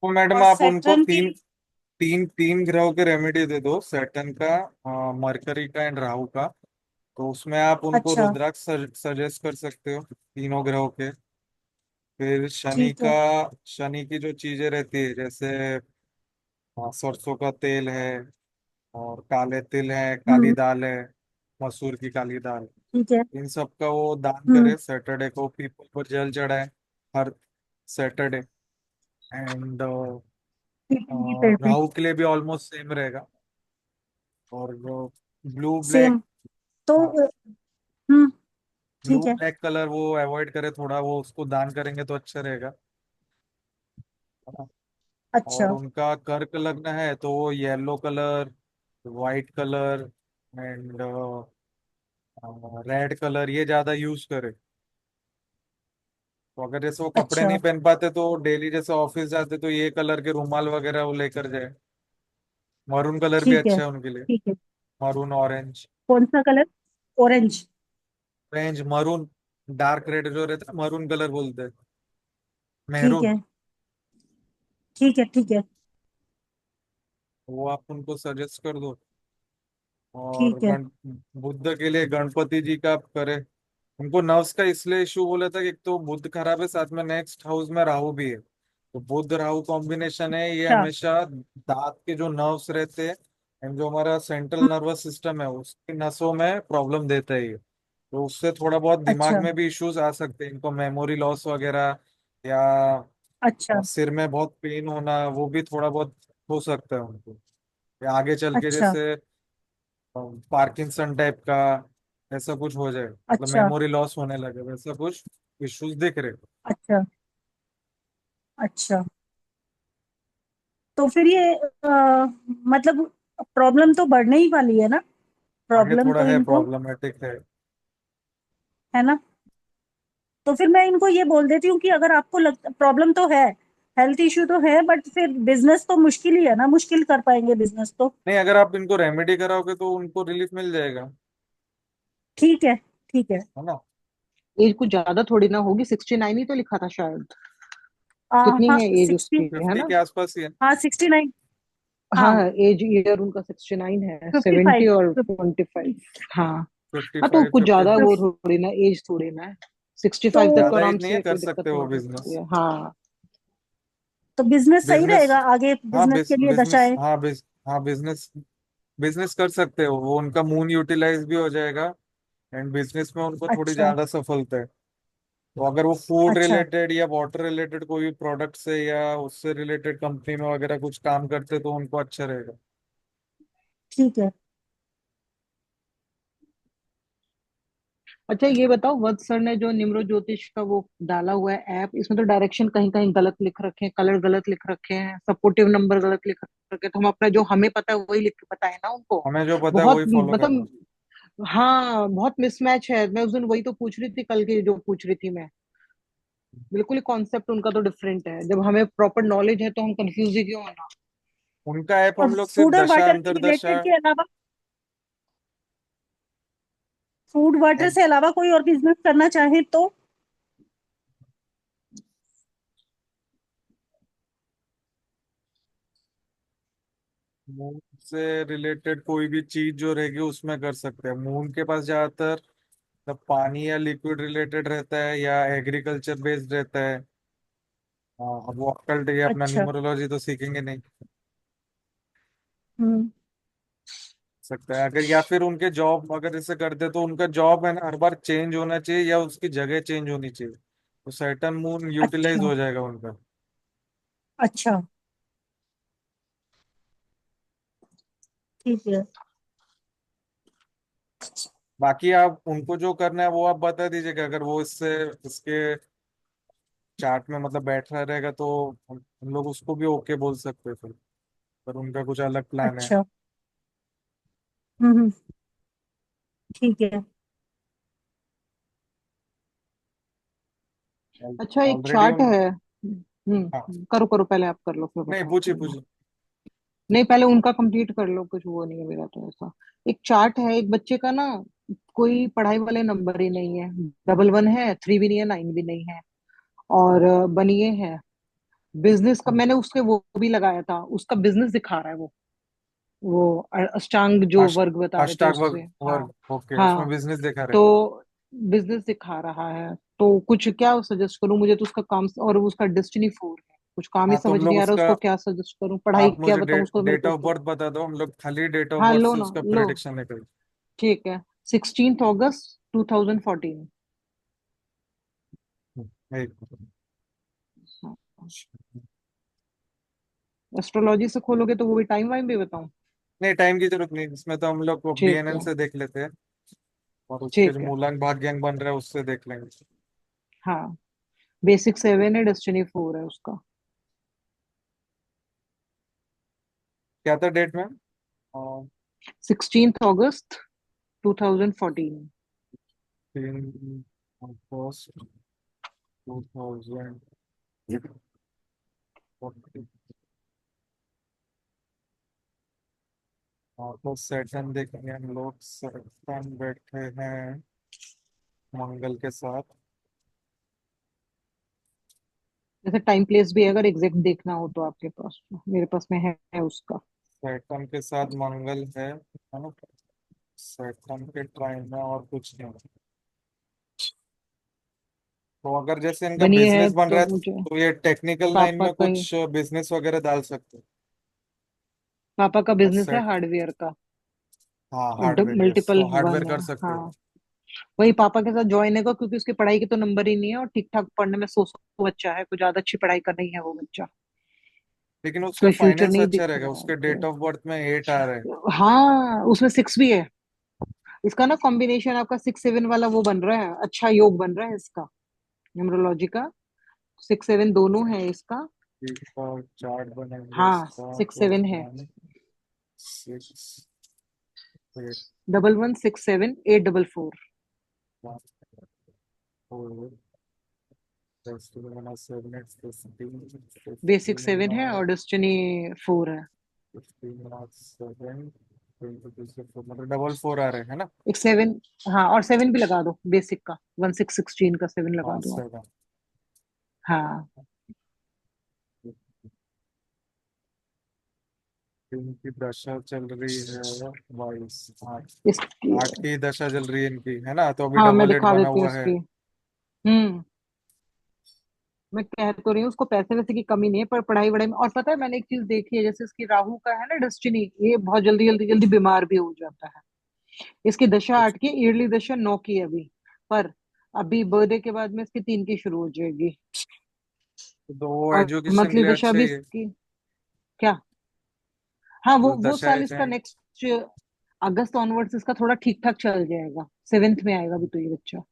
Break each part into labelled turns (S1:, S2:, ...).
S1: तो मैडम
S2: और
S1: आप उनको
S2: सैटर्न की।
S1: तीन तीन तीन ग्रहों के रेमेडी दे दो, सैटर्न का, मरकरी का एंड राहु का। तो उसमें आप उनको
S2: अच्छा।
S1: रुद्राक्ष सजेस्ट कर सकते हो, तीनों ग्रहों के। फिर शनि
S2: ठीक
S1: का,
S2: है।
S1: शनि की जो चीजें रहती है जैसे सरसों का तेल है, और काले तिल है, काली
S2: हम्म।
S1: दाल है, मसूर की काली दाल,
S2: ठीक है।
S1: इन सब का वो दान
S2: हम्म।
S1: करे सैटरडे को, पीपल को जल चढ़ाए हर सैटरडे। एंड
S2: पीपल के पेड़ पे।
S1: राहु के लिए भी ऑलमोस्ट सेम रहेगा। और वो ब्लू ब्लैक,
S2: सेम। तो
S1: हाँ,
S2: हम्म।
S1: ब्लू
S2: ठीक है।
S1: ब्लैक कलर वो अवॉइड करे थोड़ा, वो उसको दान करेंगे तो अच्छा रहेगा, है ना। और
S2: अच्छा।
S1: उनका कर्क लग्न है तो वो yellow colour, white colour and red colour ये ज्यादा यूज करे। तो अगर जैसे वो कपड़े
S2: अच्छा।
S1: नहीं पहन पाते तो डेली जैसे ऑफिस जाते तो ये कलर के रुमाल वगैरह वो लेकर जाए। मरून कलर भी
S2: ठीक है।
S1: अच्छा है उनके लिए,
S2: ठीक है।
S1: Maroon orange.
S2: कौन सा colour? Orange.
S1: Orange maroon, dark red जो रहता है मरून कलर बोलते हैं,
S2: ठीक
S1: मेहरून।
S2: है। ठीक है। ठीक है।
S1: वो आप उनको सजेस्ट कर दो। और
S2: ठीक है।
S1: बुद्ध के लिए गणपति जी का आप करे। उनको नर्व्स का इसलिए इशू बोला था कि एक तो बुध खराब है, साथ में नेक्स्ट हाउस में राहु भी है। तो बुध राहु कॉम्बिनेशन है, ये
S2: अच्छा।
S1: हमेशा दांत के जो नर्व्स रहते हैं एंड जो हमारा सेंट्रल
S2: हम्म।
S1: नर्वस सिस्टम है उसकी नसों में प्रॉब्लम देता है ये। तो उससे थोड़ा बहुत दिमाग
S2: अच्छा।
S1: में भी इश्यूज आ सकते हैं इनको, मेमोरी लॉस वगैरह, या
S2: अच्छा।
S1: सिर में बहुत पेन होना, वो भी थोड़ा बहुत हो सकता है उनको। या आगे चल के
S2: अच्छा।
S1: जैसे पार्किंसन टाइप का ऐसा कुछ हो जाए, मतलब
S2: अच्छा।
S1: मेमोरी लॉस होने लगे, वैसा कुछ इश्यूज दिख रहे।
S2: अच्छा। अच्छा। तो फिर ये मतलब प्रॉब्लम तो बढ़ने ही वाली है ना?
S1: आगे
S2: प्रॉब्लम
S1: थोड़ा
S2: तो
S1: है,
S2: इनको,
S1: प्रॉब्लमेटिक है।
S2: है ना? तो फिर मैं इनको ये बोल देती हूँ कि अगर आपको लगता प्रॉब्लम तो है, हेल्थ इश्यू तो है, बट फिर बिजनेस तो मुश्किल ही है ना, मुश्किल कर पाएंगे बिजनेस तो।
S1: नहीं, अगर आप इनको रेमेडी कराओगे तो उनको रिलीफ मिल जाएगा,
S2: ठीक है। ठीक है।
S1: है ना।
S3: एज कुछ ज्यादा थोड़ी ना होगी, 69 ही तो लिखा था शायद। कितनी
S2: हाँ
S3: है एज
S2: 60।
S3: उसकी, है
S1: 50
S3: ना?
S1: के आसपास ही है।
S2: हाँ 69।
S3: हाँ,
S2: हाँ
S3: एज ईयर उनका 69 है, 70
S2: 55।
S3: और 25। हाँ।
S1: फिफ्टी
S3: हाँ, तो
S1: फाइव
S3: कुछ
S1: फिफ्टी
S3: ज्यादा वो
S1: सिक्स
S3: थोड़ी ना, एज थोड़ी ना है। 65 तक तो
S1: ज्यादा
S3: आराम
S1: एज नहीं है,
S3: से
S1: कर
S3: कोई दिक्कत
S1: सकते
S3: नहीं
S1: हो
S3: हो सकती
S1: बिजनेस।
S3: है। हाँ।
S2: तो बिजनेस सही
S1: बिजनेस,
S2: रहेगा आगे,
S1: हाँ
S2: बिजनेस के लिए
S1: बिजनेस,
S2: दशाएं।
S1: हाँ हाँ बिजनेस, बिजनेस कर सकते हो, वो उनका मून यूटिलाइज भी हो जाएगा एंड बिजनेस में उनको थोड़ी
S2: अच्छा।
S1: ज्यादा सफलता है। तो अगर वो फूड
S2: अच्छा।
S1: रिलेटेड या वाटर रिलेटेड कोई भी प्रोडक्ट से या उससे रिलेटेड कंपनी में वगैरह कुछ काम करते तो उनको अच्छा रहेगा।
S2: ठीक है।
S3: अच्छा, ये बताओ, वत्स सर ने जो निम्रो ज्योतिष का वो डाला हुआ है ऐप, इसमें तो डायरेक्शन कहीं कहीं गलत लिख रखे हैं, कलर गलत लिख रखे हैं, सपोर्टिव नंबर गलत लिख रखे हैं, तो हम अपना जो हमें पता है वही लिख के बताए ना उनको।
S1: हमें जो पता है
S3: बहुत
S1: वही फॉलो करना।
S3: मतलब, हाँ, बहुत मिसमैच है। मैं उस दिन वही तो पूछ रही थी, कल की जो पूछ रही थी मैं। बिल्कुल ही कॉन्सेप्ट उनका तो डिफरेंट है। जब हमें प्रॉपर नॉलेज है तो हम कंफ्यूज ही क्यों होना।
S1: उनका ऐप
S2: और
S1: हम लोग सिर्फ
S2: फूड और
S1: दशा
S2: वाटर के
S1: अंतरदशा,
S2: रिलेटेड के अलावा, फूड वाटर से अलावा कोई और बिजनेस करना चाहे तो?
S1: मून से रिलेटेड कोई भी चीज जो रहेगी उसमें कर सकते हैं। मून के पास ज्यादातर तब पानी या लिक्विड रिलेटेड रहता है या एग्रीकल्चर बेस्ड रहता है। हाँ, अब वो अक्कल ये अपना
S2: अच्छा।
S1: न्यूमरोलॉजी तो सीखेंगे नहीं,
S2: हम्म।
S1: सकता है अगर, या फिर उनके जॉब अगर ऐसे करते तो उनका जॉब है ना हर बार चेंज होना चाहिए या उसकी जगह चेंज होनी चाहिए, तो सैटर्न मून यूटिलाइज
S2: अच्छा।
S1: हो जाएगा उनका।
S2: अच्छा। ठीक है।
S1: बाकी आप उनको जो करना है वो आप बता दीजिएगा, अगर वो इससे इसके चार्ट में मतलब बैठ रहा रहेगा तो हम लोग उसको भी ओके बोल सकते हैं फिर, पर उनका कुछ अलग प्लान है।
S2: अच्छा। ठीक है।
S3: अच्छा, एक
S1: ऑलरेडी
S3: चार्ट
S1: उन,
S3: है।
S1: हाँ,
S3: करो करो, पहले आप कर लो फिर
S1: नहीं
S3: बताती
S1: पूछिए
S3: हूँ मैं।
S1: पूछिए।
S3: नहीं, पहले उनका कंप्लीट कर लो, कुछ वो नहीं है मेरा तो ऐसा। एक चार्ट है एक बच्चे का ना, कोई पढ़ाई वाले नंबर ही नहीं है। डबल वन है, थ्री भी नहीं है, नाइन भी नहीं है, और बनिए है। बिजनेस का मैंने उसके वो भी लगाया था, उसका बिजनेस दिखा रहा है वो अष्टांग जो
S1: अष्ट
S3: वर्ग बता रहे थे
S1: अष्टांग
S3: उससे।
S1: वर्ग
S3: हाँ।
S1: वर्ग, ओके, उसमें
S3: हाँ।
S1: बिजनेस दिखा रहे
S3: तो
S1: हैं।
S3: बिजनेस दिखा रहा है, तो कुछ क्या सजेस्ट करूं मुझे, तो उसका काम, और उसका डेस्टिनी 4 है, कुछ काम ही
S1: हाँ, तो
S3: समझ
S1: हम लोग
S3: नहीं आ रहा
S1: उसका,
S3: उसको क्या सजेस्ट करूं, पढ़ाई
S1: आप
S3: क्या
S1: मुझे
S3: बताऊं उसको, मेरे
S1: डेट
S3: को
S1: ऑफ बर्थ बता दो, हम लोग खाली डेट ऑफ
S3: हाँ
S1: बर्थ
S3: लो
S1: से
S3: ना,
S1: उसका
S3: लो।
S1: प्रिडिक्शन निकल।
S3: ठीक है, 16 अगस्त 2014।
S1: एक
S3: एस्ट्रोलॉजी से खोलोगे तो वो भी टाइम वाइम भी बताऊं?
S1: नहीं, टाइम की जरूरत नहीं, इसमें तो हम लोग
S3: ठीक
S1: बीएनएन
S3: है।
S1: से देख लेते हैं, और उसके जो
S3: ठीक है।
S1: मूलांक भाग्यांक बन रहा है उससे देख लेंगे।
S3: हाँ, बेसिक 7 है, डेस्टिनी 4 है उसका।
S1: क्या था डेट में?
S3: 16 अगस्त 2014।
S1: 2014। हाँ, तो सैटर्न देखेंगे हम लोग, सैटर्न बैठे हैं मंगल के साथ।
S3: जैसे टाइम प्लेस भी है, अगर एग्जैक्ट देखना हो तो आपके पास, मेरे पास में है उसका।
S1: सैटर्न के साथ मंगल है ना? सैटर्न के ट्राइन में और कुछ नहीं। तो अगर जैसे इनका
S3: बनी है
S1: बिजनेस बन रहा
S3: तो
S1: है,
S3: मुझे
S1: तो ये टेक्निकल लाइन
S3: पापा
S1: में
S3: का ही,
S1: कुछ बिजनेस वगैरह डाल सकते हैं।
S3: पापा का
S1: और
S3: बिजनेस है
S1: सेट,
S3: हार्डवेयर का,
S1: हाँ,
S3: और
S1: हार्डवेयर, यस,
S3: मल्टीपल
S1: तो हार्डवेयर
S3: वन है।
S1: कर सकते हैं।
S3: हाँ, वही पापा के साथ ज्वाइन है, क्योंकि उसकी पढ़ाई के तो नंबर ही नहीं है, और ठीक ठाक पढ़ने में सो बच्चा है, कुछ ज्यादा अच्छी पढ़ाई का नहीं है वो बच्चा।
S1: लेकिन उसका
S3: कोई फ्यूचर
S1: फाइनेंस
S3: नहीं
S1: अच्छा
S3: दिख
S1: रहेगा,
S3: रहा है
S1: उसके डेट
S3: तो।
S1: ऑफ बर्थ में 8 आ रहे हैं।
S3: हाँ, उसमें 6 भी है। इसका ना कॉम्बिनेशन आपका 6 7 वाला वो बन रहा है, अच्छा योग बन रहा है इसका, न्यूमरोलॉजी का। 6 7 दोनों है इसका।
S1: एक और चार्ट बनेंगे
S3: हाँ,
S1: इसका,
S3: 6 7 है।
S1: 6 8
S3: 11 6 7 8 4 4।
S1: 4 7 8 15
S3: बेसिक
S1: 15
S3: 7 है और डेस्टिनी 4 है।
S1: 7 मतलब डबल 4 आ रहे हैं ना?
S3: एक 7, हाँ, और 7 भी लगा दो बेसिक का, 16 16 का 7 लगा
S1: हाँ,
S3: दो आप।
S1: 7।
S3: हाँ।
S1: इनकी दशा चल रही है 22 8।
S3: इसकी,
S1: 8 की दशा चल रही है इनकी, है ना? तो अभी
S3: हाँ मैं
S1: डबल 8
S3: दिखा
S1: बना
S3: देती हूँ
S1: हुआ है।
S3: इसकी। हम्म। मैं कह तो रही हूँ उसको पैसे वैसे की कमी नहीं है, पर पढ़ाई वढ़ाई में, और पता है मैंने एक चीज देखी है, जैसे इसकी राहु का है ना डेस्टिनी, ये बहुत जल्दी जल्दी जल्दी बीमार भी हो जाता है। इसकी दशा 8 की, ईयरली दशा 9 की है अभी, पर अभी बर्थडे के बाद में इसकी 3 की शुरू हो जाएगी।
S1: तो वो
S3: और
S1: एजुकेशन के
S3: मंथली
S1: लिए
S3: दशा
S1: अच्छा
S3: भी
S1: ही है।
S3: इसकी, क्या, हाँ वो
S1: जो
S3: वो
S1: दशाएं
S3: साल इसका
S1: हैं।
S3: नेक्स्ट अगस्त ऑनवर्ड्स इसका थोड़ा ठीक ठाक चल जाएगा, 7th में आएगा अभी तो ये बच्चा।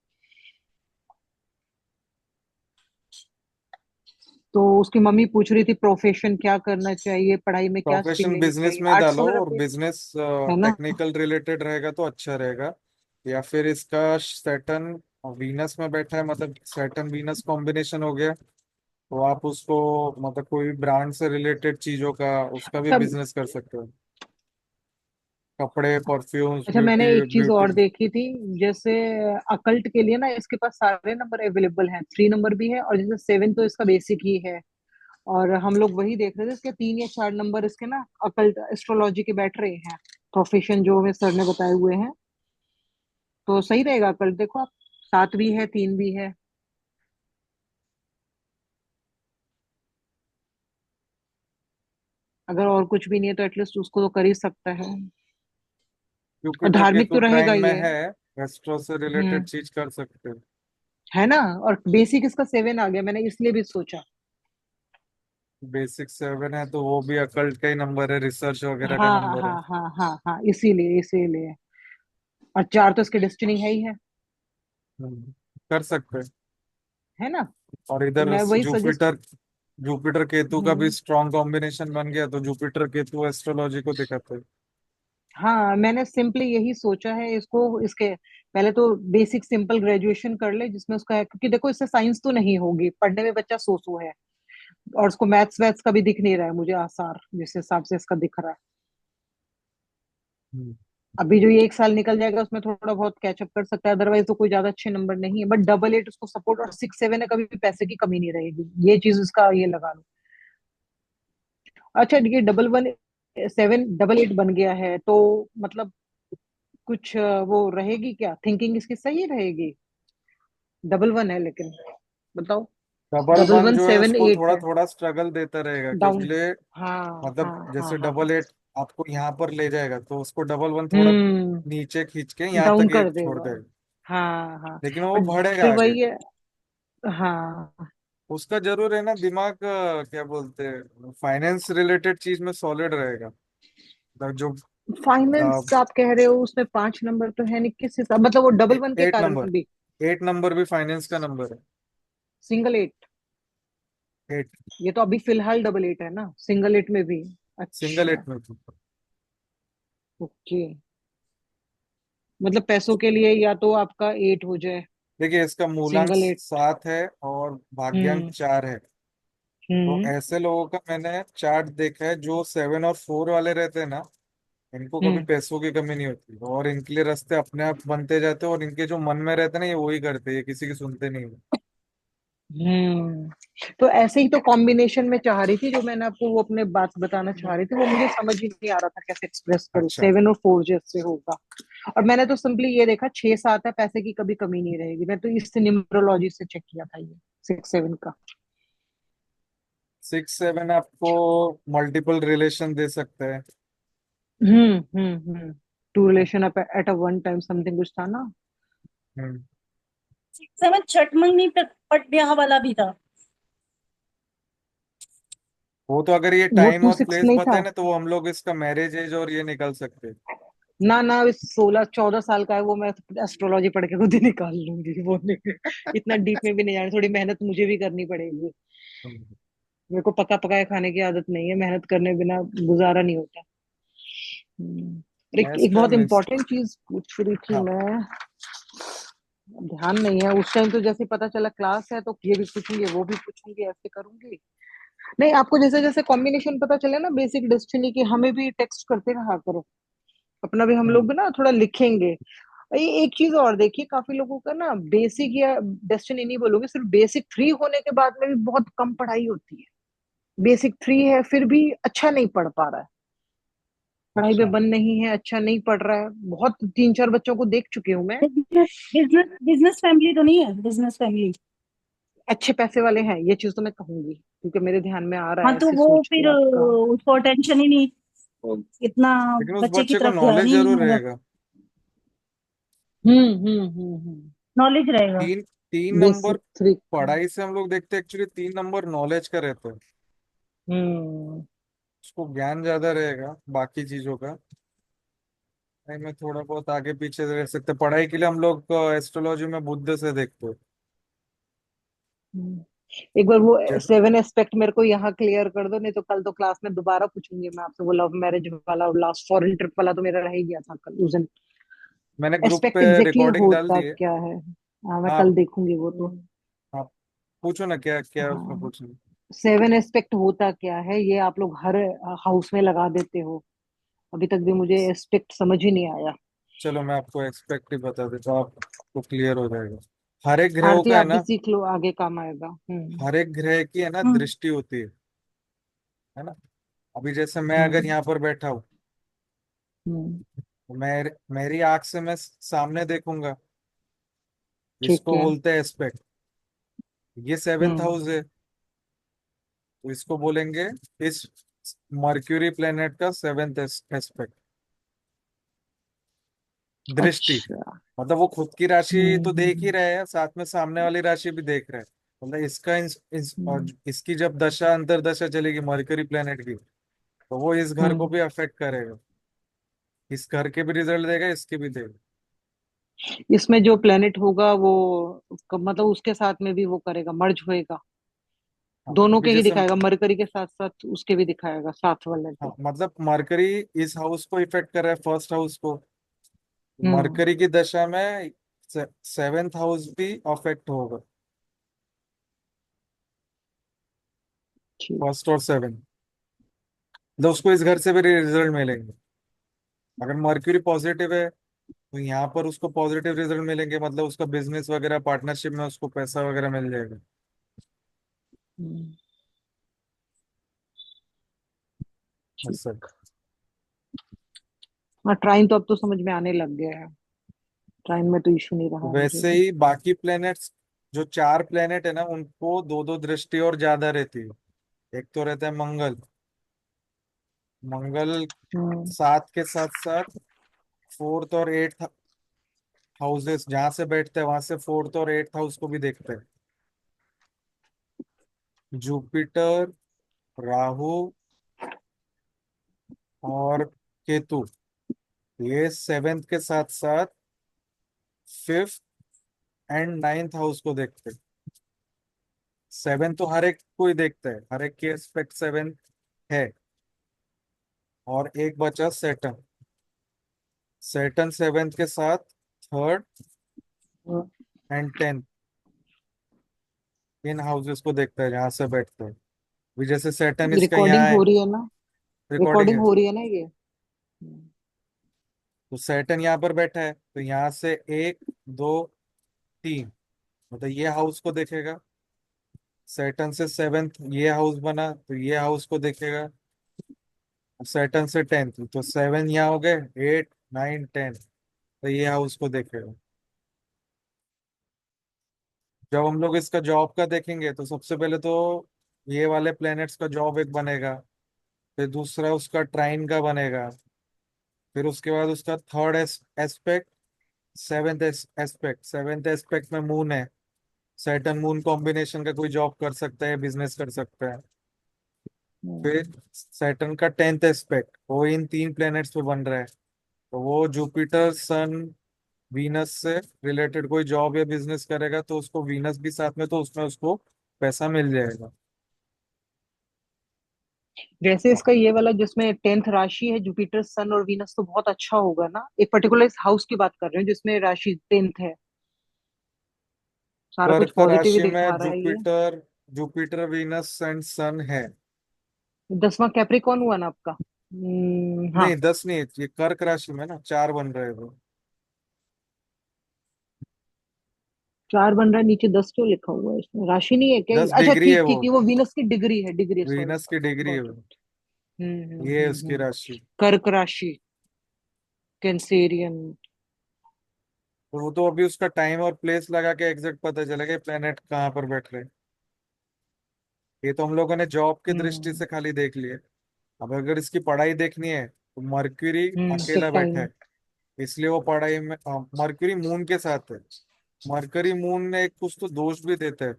S3: तो उसकी मम्मी पूछ रही थी प्रोफेशन क्या करना चाहिए, पढ़ाई में क्या स्ट्रीम
S1: प्रोफेशन
S3: लेनी
S1: बिजनेस
S3: चाहिए,
S1: में
S3: आर्ट्स
S1: डालो,
S3: वगैरह
S1: और
S3: पे,
S1: बिजनेस
S3: है ना।
S1: टेक्निकल रिलेटेड रहेगा तो अच्छा रहेगा। या फिर इसका सैटर्न वीनस में बैठा है, मतलब सैटर्न वीनस कॉम्बिनेशन हो गया, तो आप उसको, मतलब कोई ब्रांड से रिलेटेड चीजों का, उसका भी
S3: अच्छा।
S1: बिजनेस कर सकते हो। कपड़े, परफ्यूम्स,
S3: अच्छा, मैंने
S1: ब्यूटी
S3: एक चीज
S1: ब्यूटी।
S3: और देखी थी, जैसे अकल्ट के लिए ना इसके पास सारे नंबर अवेलेबल हैं, 3 नंबर भी है, और जैसे 7 तो इसका बेसिक ही है, और हम लोग वही देख रहे थे, इसके 3 या 4 नंबर इसके ना अकल्ट एस्ट्रोलॉजी के बैठ रहे हैं, प्रोफेशन जो हमें सर ने बताए हुए हैं, तो सही रहेगा अकल्ट, देखो आप, 7 भी है, 3 भी है। अगर और कुछ भी नहीं है तो एटलीस्ट उसको तो कर ही सकता है, और
S1: जुपिटर
S3: धार्मिक
S1: केतु
S3: तो रहेगा
S1: ट्राइन में
S3: ये।
S1: है, एस्ट्रो से रिलेटेड
S3: हम्म।
S1: चीज कर सकते हो।
S3: है ना, और बेसिक इसका 7 आ गया, मैंने इसलिए भी सोचा।
S1: बेसिक 7 है तो वो भी अकल्ट का ही नंबर है, रिसर्च वगैरह का
S3: हाँ
S1: नंबर है।
S3: हाँ हाँ हाँ हाँ, इसीलिए इसीलिए। और 4 तो इसकी डेस्टिनी है ही
S1: कर सकते हैं।
S3: है ना।
S1: और
S3: तो
S1: इधर
S3: मैं वही सजेस्ट,
S1: जुपिटर, जुपिटर केतु का भी
S3: हम्म,
S1: स्ट्रॉन्ग कॉम्बिनेशन बन गया, तो जुपिटर केतु एस्ट्रोलॉजी को दिखाते हैं।
S3: हाँ मैंने सिंपली यही सोचा है इसको, इसके पहले तो बेसिक सिंपल ग्रेजुएशन कर ले, जिसमें उसका है, क्योंकि देखो इससे साइंस तो नहीं होगी, पढ़ने में बच्चा सो सो है, और उसको मैथ्स वैथ्स का भी दिख नहीं रहा है मुझे आसार, जिस हिसाब से इसका दिख रहा है।
S1: हम्म।
S3: अभी जो ये 1 साल निकल जाएगा उसमें थोड़ा बहुत कैचअप कर सकता है, अदरवाइज तो कोई ज्यादा अच्छे नंबर नहीं है, बट डबल एट उसको सपोर्ट, और 6 7 है, कभी भी पैसे की कमी नहीं रहेगी, ये चीज उसका ये लगा लो। अच्छा, ये 111788 बन गया है तो मतलब कुछ वो रहेगी क्या, थिंकिंग इसकी सही रहेगी? 11 है लेकिन, बताओ।
S1: डबल
S3: डबल
S1: वन
S3: वन
S1: जो है
S3: सेवन
S1: उसको
S3: एट
S1: थोड़ा
S3: है
S1: थोड़ा स्ट्रगल देता रहेगा, क्योंकि
S3: डाउन।
S1: ले
S3: हाँ
S1: मतलब
S3: हाँ हाँ
S1: जैसे
S3: हाँ।
S1: डबल एट आपको यहाँ पर ले जाएगा तो उसको डबल वन थोड़ा
S3: हम्म।
S1: नीचे खींच के यहाँ
S3: डाउन
S1: तक
S3: कर
S1: एट छोड़
S3: देगा।
S1: देगा,
S3: हाँ हाँ।
S1: लेकिन वो
S3: और
S1: बढ़ेगा
S3: फिर
S1: आगे।
S3: वही है। हाँ।
S1: उसका जरूर है ना दिमाग, क्या बोलते हैं, फाइनेंस रिलेटेड चीज में सॉलिड रहेगा, मतलब जो
S3: फाइनेंस आप कह रहे हो, उसमें 5 नंबर तो है नहीं, किस हिसाब मतलब वो डबल वन के
S1: एट
S3: कारण
S1: नंबर,
S3: भी?
S1: 8 नंबर भी फाइनेंस का नंबर
S3: सिंगल एट?
S1: है। 8,
S3: ये तो अभी फिलहाल डबल एट है ना, सिंगल एट में भी?
S1: सिंगल
S3: अच्छा।
S1: 8 में तो।
S3: ओके। मतलब पैसों के लिए या तो आपका 8 हो जाए।
S1: देखिए इसका मूलांक
S3: सिंगल एट।
S1: 7 है और भाग्यांक
S3: हम्म
S1: 4 है। तो
S3: हम्म
S1: ऐसे लोगों का मैंने चार्ट देखा है, जो 7 और 4 वाले रहते हैं ना, इनको कभी
S3: हम्म
S1: पैसों की कमी नहीं होती, और इनके लिए रास्ते अपने आप बनते जाते हैं, और इनके जो मन में रहते हैं ना ये वही करते हैं, ये किसी की सुनते नहीं है।
S3: हम्म। तो ऐसे ही तो कॉम्बिनेशन में चाह रही थी, जो मैंने आपको वो अपने बात बताना चाह रही थी, वो मुझे समझ ही नहीं आ रहा था कैसे एक्सप्रेस करूँ,
S1: अच्छा,
S3: 7 और 4 जैसे होगा। और मैंने तो सिंपली ये देखा, 6 7 है, पैसे की कभी कमी नहीं रहेगी, मैं तो इससे न्यूमरोलॉजी से चेक किया था ये 6 7 का।
S1: 6 7 आपको मल्टीपल रिलेशन दे सकते हैं।
S3: To relation up at a one time something कुछ था ना।
S1: हम्म।
S2: 6 7 छठ मंगनी पट ब्याह वाला भी था।
S1: वो तो अगर ये
S3: वो
S1: टाइम
S3: टू
S1: और
S3: सिक्स
S1: प्लेस
S3: नहीं था?
S1: बताए ना, तो वो हम लोग इसका मैरिज एज और ये निकल सकते हैं।
S3: ना ना, इस 16 14 साल का है वो, मैं एस्ट्रोलॉजी पढ़ के खुद ही निकाल लूंगी वो, नहीं इतना डीप में भी नहीं जाना, थोड़ी मेहनत मुझे भी करनी पड़ेगी।
S1: हम्म।
S3: मेरे को पका पकाया खाने की आदत नहीं है, मेहनत करने बिना गुजारा नहीं होता। और एक
S1: नेक्स्ट है
S3: बहुत
S1: मिस।
S3: इंपॉर्टेंट चीज पूछ रही थी
S1: हाँ,
S3: मैं, ध्यान नहीं है उस टाइम, तो जैसे पता चला क्लास है तो ये भी पूछूंगी वो भी पूछूंगी, ऐसे करूंगी। नहीं, आपको जैसे जैसे कॉम्बिनेशन पता चले ना बेसिक डेस्टिनी की, हमें भी टेक्स्ट करते रहा करो, अपना भी हम लोग भी ना थोड़ा लिखेंगे। ये एक चीज और देखिए, काफी लोगों का ना बेसिक या डेस्टिनी नहीं बोलोगे, सिर्फ बेसिक 3 होने के बाद में भी बहुत कम पढ़ाई होती है। बेसिक 3 है फिर भी अच्छा नहीं पढ़ पा रहा है, पढ़ाई
S1: अच्छा।
S3: में मन नहीं है, अच्छा नहीं पढ़ रहा है, बहुत 3 4 बच्चों को देख चुकी हूँ मैं।
S2: बिजनेस बिजनेस बिजनेस फैमिली तो नहीं है, बिजनेस फैमिली।
S3: अच्छे पैसे वाले हैं, ये चीज तो मैं कहूंगी, क्योंकि मेरे ध्यान में आ रहा
S2: हाँ
S3: है
S2: तो
S3: ऐसी
S2: वो
S3: सोच
S2: फिर
S3: के आपका।
S2: उसको टेंशन ही नहीं, वो इतना
S1: लेकिन उस
S2: बच्चे की
S1: बच्चे को
S2: तरफ ध्यान
S1: नॉलेज
S2: ही
S1: जरूर
S2: नहीं होगा।
S1: रहेगा।
S2: नॉलेज रहेगा।
S1: तीन 3 नंबर
S3: बेसिक 3।
S1: पढ़ाई से हम लोग देखते हैं, एक्चुअली 3 नंबर नॉलेज का रहता है।
S3: हम्म
S1: उसको ज्ञान ज्यादा रहेगा बाकी चीजों का। नहीं, मैं थोड़ा बहुत आगे पीछे रह सकते, पढ़ाई के लिए हम लोग एस्ट्रोलॉजी में बुद्ध से देखते हैं।
S3: हम्म। एक बार वो
S1: जैसे
S3: 7 एस्पेक्ट मेरे को यहाँ क्लियर कर दो, नहीं तो कल तो क्लास में दोबारा पूछूंगी मैं आपसे, वो लव मैरिज वाला और लास्ट फॉरेन ट्रिप वाला तो मेरा रह ही गया था कल उस दिन।
S1: मैंने ग्रुप
S3: एस्पेक्ट
S1: पे
S3: एग्जैक्टली
S1: रिकॉर्डिंग डाल
S3: होता
S1: दी है।
S3: क्या है? हाँ, मैं
S1: हाँ,
S3: कल देखूंगी वो तो।
S1: आप पूछो ना, क्या क्या उसमें
S3: हाँ,
S1: पूछना।
S3: 7 एस्पेक्ट होता क्या है, ये आप लोग हर हाउस में लगा देते हो, अभी तक भी मुझे एस्पेक्ट समझ ही नहीं आया।
S1: चलो मैं आपको एक्सपेक्ट ही बता देता हूँ, आपको क्लियर हो जाएगा। हर एक ग्रहों
S3: आरती
S1: का है
S3: आप भी
S1: ना,
S3: सीख लो, आगे काम आएगा।
S1: हर एक ग्रह की है ना
S2: हम्म
S1: दृष्टि होती है ना। अभी जैसे मैं अगर
S3: हम्म
S1: यहाँ पर बैठा हूँ,
S3: हम्म।
S1: तो मेरी आंख से मैं सामने देखूंगा,
S3: ठीक
S1: इसको
S3: है।
S1: बोलते हैं एस्पेक्ट। ये सेवेंथ
S3: हम्म।
S1: हाउस है, तो इसको बोलेंगे इस मर्क्यूरी प्लेनेट का सेवेंथ एस्पेक्ट, दृष्टि।
S3: अच्छा।
S1: मतलब वो खुद की राशि तो देख ही
S3: हम्म
S1: रहे हैं, साथ में सामने वाली राशि भी देख रहे हैं। मतलब और
S3: हम्म
S1: इसकी जब दशा अंतर्दशा चलेगी मरकरी प्लेनेट की, तो वो इस घर को
S3: हम्म।
S1: भी अफेक्ट करेगा, इस घर के भी रिजल्ट देगा, इसके भी देगा।
S3: इसमें जो प्लेनेट होगा वो मतलब उसके साथ में भी वो करेगा, मर्ज होएगा,
S1: हाँ,
S3: दोनों
S1: अभी
S3: के ही
S1: जैसे
S3: दिखाएगा, मरकरी के साथ साथ उसके भी दिखाएगा, साथ वाले
S1: हाँ,
S3: को।
S1: मतलब मरकरी इस हाउस को इफेक्ट कर रहा है, फर्स्ट हाउस को।
S3: हम्म।
S1: मरकरी की दशा में सेवेंथ हाउस भी अफेक्ट होगा,
S3: ठीक।
S1: फर्स्ट और सेवेंथ। मतलब उसको इस घर से भी रिजल्ट मिलेंगे। अगर मर्क्यूरी पॉजिटिव है तो यहाँ पर उसको पॉजिटिव रिजल्ट मिलेंगे, मतलब उसका बिजनेस वगैरह पार्टनरशिप में उसको पैसा वगैरह मिल जाएगा।
S3: हम्म।
S1: ऐसा।
S3: हाँ, ट्राइन तो अब तो समझ में आने लग गया है। ट्राइन में तो इशू नहीं रहा मुझे
S1: वैसे
S3: भी।
S1: ही बाकी प्लेनेट्स, जो चार प्लेनेट है ना, उनको दो दो दृष्टि और ज्यादा रहती है। एक तो रहता है मंगल। मंगल
S3: हम्म।
S1: सात के साथ साथ फोर्थ और एट्थ हाउसेस जहां से बैठते हैं, वहां से फोर्थ और एट्थ हाउस को भी देखते हैं। जुपिटर, राहु और केतु, ये सेवेंथ के साथ साथ फिफ्थ एंड नाइन्थ हाउस को देखते हैं। सेवन तो हर एक को ही देखता है, हर एक के एस्पेक्ट सेवन है। और एक बचा सेटन। सेटन सेवेंथ के साथ third and tenth, in houses को देखता है जहां से बैठते हैं। भी जैसे सेटन इसका
S3: रिकॉर्डिंग
S1: यहाँ है।
S3: हो रही है ना?
S1: रिकॉर्डिंग
S3: रिकॉर्डिंग
S1: है।
S3: हो रही है ना ये?
S1: तो सेटन यहाँ पर बैठा है, तो यहाँ से एक, दो, तीन, मतलब ये हाउस को देखेगा। सेटन से सेवेंथ ये हाउस बना, तो ये हाउस को देखेगा। सेटन से टेंथ, तो सेवन यहाँ हो गए, एट, नाइन, टेन, तो ये हाउस को देखेगा। जब हम लोग इसका जॉब का देखेंगे तो सबसे पहले तो ये वाले प्लैनेट्स का जॉब एक बनेगा। फिर दूसरा उसका ट्राइन का बनेगा। फिर उसके बाद उसका third aspect, seventh aspect. Seventh aspect में मून है। सैटर्न मून कॉम्बिनेशन का कोई जॉब कर सकता है, बिजनेस कर सकता है। फिर सैटर्न का टेंथ एस्पेक्ट, वो इन तीन प्लैनेट्स पे बन रहा है, तो वो जुपिटर, सन, वीनस से रिलेटेड कोई जॉब या बिजनेस करेगा, तो उसको वीनस भी साथ में, तो उसमें उसको पैसा मिल जाएगा।
S3: जैसे इसका ये वाला जिसमें 10th राशि है, जुपिटर सन और वीनस, तो बहुत अच्छा होगा ना। एक पर्टिकुलर इस हाउस की बात कर रहे हैं जिसमें राशि 10th है। सारा कुछ
S1: कर्क
S3: पॉजिटिव ही
S1: राशि
S3: दिखा
S1: में
S3: रहा है ये।
S1: जुपिटर, जुपिटर, वीनस एंड सन है।
S3: 10वां कैप्रिकॉन हुआ ना आपका? हाँ।
S1: नहीं, 10 नहीं, ये कर्क राशि में ना चार बन रहे हैं वो।
S3: 4 बन रहा है, नीचे 10 क्यों लिखा हुआ है इसमें? राशि नहीं है क्या ये?
S1: 10
S3: अच्छा,
S1: डिग्री है
S3: ठीक
S1: वो।
S3: ठीक, ये वो वीनस की डिग्री है, डिग्री है, सॉरी
S1: वीनस की
S3: सॉरी,
S1: डिग्री है
S3: गॉट
S1: वो।
S3: इट। हम्म हम्म
S1: ये है
S3: हम्म
S1: उसकी
S3: हम्म।
S1: राशि।
S3: कर्क राशि, कैंसेरियन।
S1: तो वो तो अभी उसका टाइम और प्लेस लगा के एग्जैक्ट पता चलेगा प्लेनेट कहाँ पर बैठ रहे हैं। ये तो हम लोगों ने जॉब की दृष्टि
S3: हम्म
S1: से खाली देख लिए। अब अगर इसकी पढ़ाई देखनी है, तो मरक्यूरी
S3: तो
S1: अकेला बैठा
S3: टाइम।
S1: है, इसलिए वो पढ़ाई में मरक्यूरी मून के साथ है। मरकरी मून ने एक कुछ तो दोष भी देता है।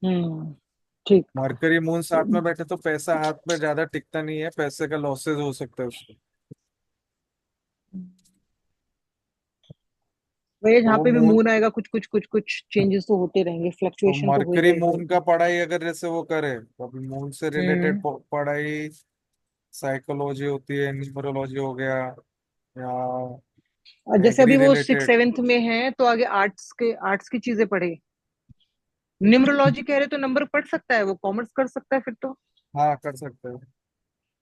S3: हम्म। ठीक।
S1: मरकरी मून साथ में बैठे तो पैसा हाथ में ज्यादा टिकता नहीं है, पैसे का लॉसेस हो सकता है उसको।
S3: वही,
S1: तो
S3: जहाँ
S1: वो
S3: पे भी
S1: मून,
S3: मून आएगा कुछ कुछ कुछ कुछ चेंजेस तो होते रहेंगे,
S1: तो
S3: फ्लक्चुएशन तो
S1: मरकरी
S3: होएगा ही
S1: मून का
S3: होएगा।
S1: पढ़ाई अगर जैसे वो करे, तो अभी मून से रिलेटेड
S3: हम्म।
S1: पढ़ाई, साइकोलॉजी होती है, न्यूमरोलॉजी हो गया, या
S3: और जैसे
S1: एग्री
S3: अभी वो सिक्स
S1: रिलेटेड।
S3: सेवेंथ में है, तो आगे आर्ट्स की चीजें पढ़े। न्यूमरोलॉजी कह रहे तो नंबर पढ़ सकता है वो, कॉमर्स कर सकता है फिर तो।
S1: हाँ, कर सकते हो।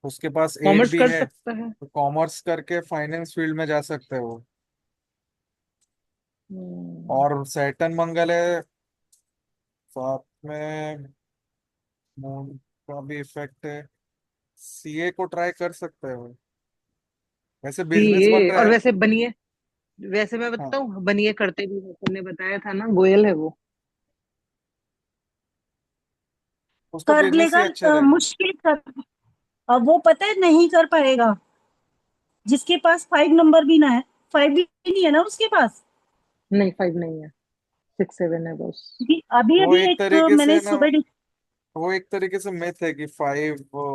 S1: उसके पास एट
S3: कॉमर्स
S1: भी
S3: कर
S1: है,
S3: सकता है।
S1: तो कॉमर्स करके फाइनेंस फील्ड में जा सकते हो।
S3: हम्म।
S1: और सैटर्न मंगल है साथ में, मून का भी इफेक्ट है। सीए को ट्राई कर सकते हो, वैसे बिजनेस बन
S3: ये
S1: रहा
S3: और
S1: है।
S3: वैसे बनिए, वैसे मैं
S1: हाँ,
S3: बताऊं, बनिए करते भी है, तुमने बताया था ना, गोयल है वो।
S1: उसका
S2: कर
S1: बिजनेस ही
S2: लेगा।
S1: अच्छा रहेगा।
S2: मुश्किल कर, अब वो पता है नहीं कर पाएगा, जिसके पास 5 नंबर भी ना है। 5 भी नहीं है ना उसके पास।
S3: नहीं, 5 नहीं है, 6 7 है बस।
S2: क्योंकि अभी
S1: वो
S2: अभी
S1: एक
S2: एक
S1: तरीके
S2: मैंने
S1: से ना,
S2: सुबह
S1: वो एक तरीके से मिथ है कि फाइव वो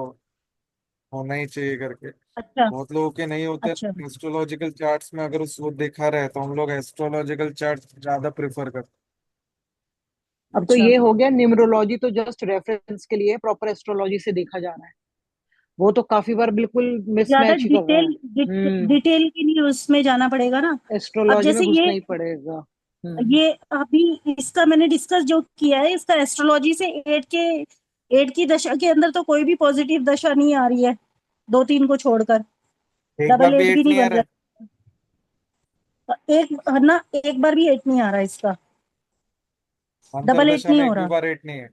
S1: होना ही चाहिए करके।
S2: अच्छा
S1: बहुत लोगों के नहीं होते।
S2: अच्छा।
S1: एस्ट्रोलॉजिकल चार्ट्स में अगर उस वो देखा रहे, तो हम लोग एस्ट्रोलॉजिकल चार्ट ज्यादा प्रेफर करते
S3: अब तो
S2: अच्छा,
S3: ये हो गया, न्यूमरोलॉजी तो जस्ट रेफरेंस के लिए, प्रॉपर एस्ट्रोलॉजी से देखा जा रहा है। वो तो काफी बार बिल्कुल
S2: ज्यादा
S3: मिसमैच ही कर रहा है।
S2: डिटेल डिटेल के लिए उसमें जाना पड़ेगा ना। अब
S3: एस्ट्रोलॉजी में
S2: जैसे
S3: घुसना ही पड़ेगा।
S2: ये अभी इसका मैंने डिस्कस जो किया है, इसका एस्ट्रोलॉजी से एट की दशा के अंदर तो कोई भी पॉजिटिव दशा नहीं आ रही है, 2 3 को छोड़कर।
S1: हैं। एक बार
S2: डबल
S1: भी
S2: एट भी
S1: एट
S2: नहीं
S1: नहीं आ
S2: बन
S1: रहा है।
S2: रहा। एक ना, एक बार भी एट नहीं आ रहा इसका। डबल एट
S1: अंतरदशा
S2: नहीं
S1: में
S2: हो
S1: एक भी
S2: रहा,
S1: बार एट नहीं है।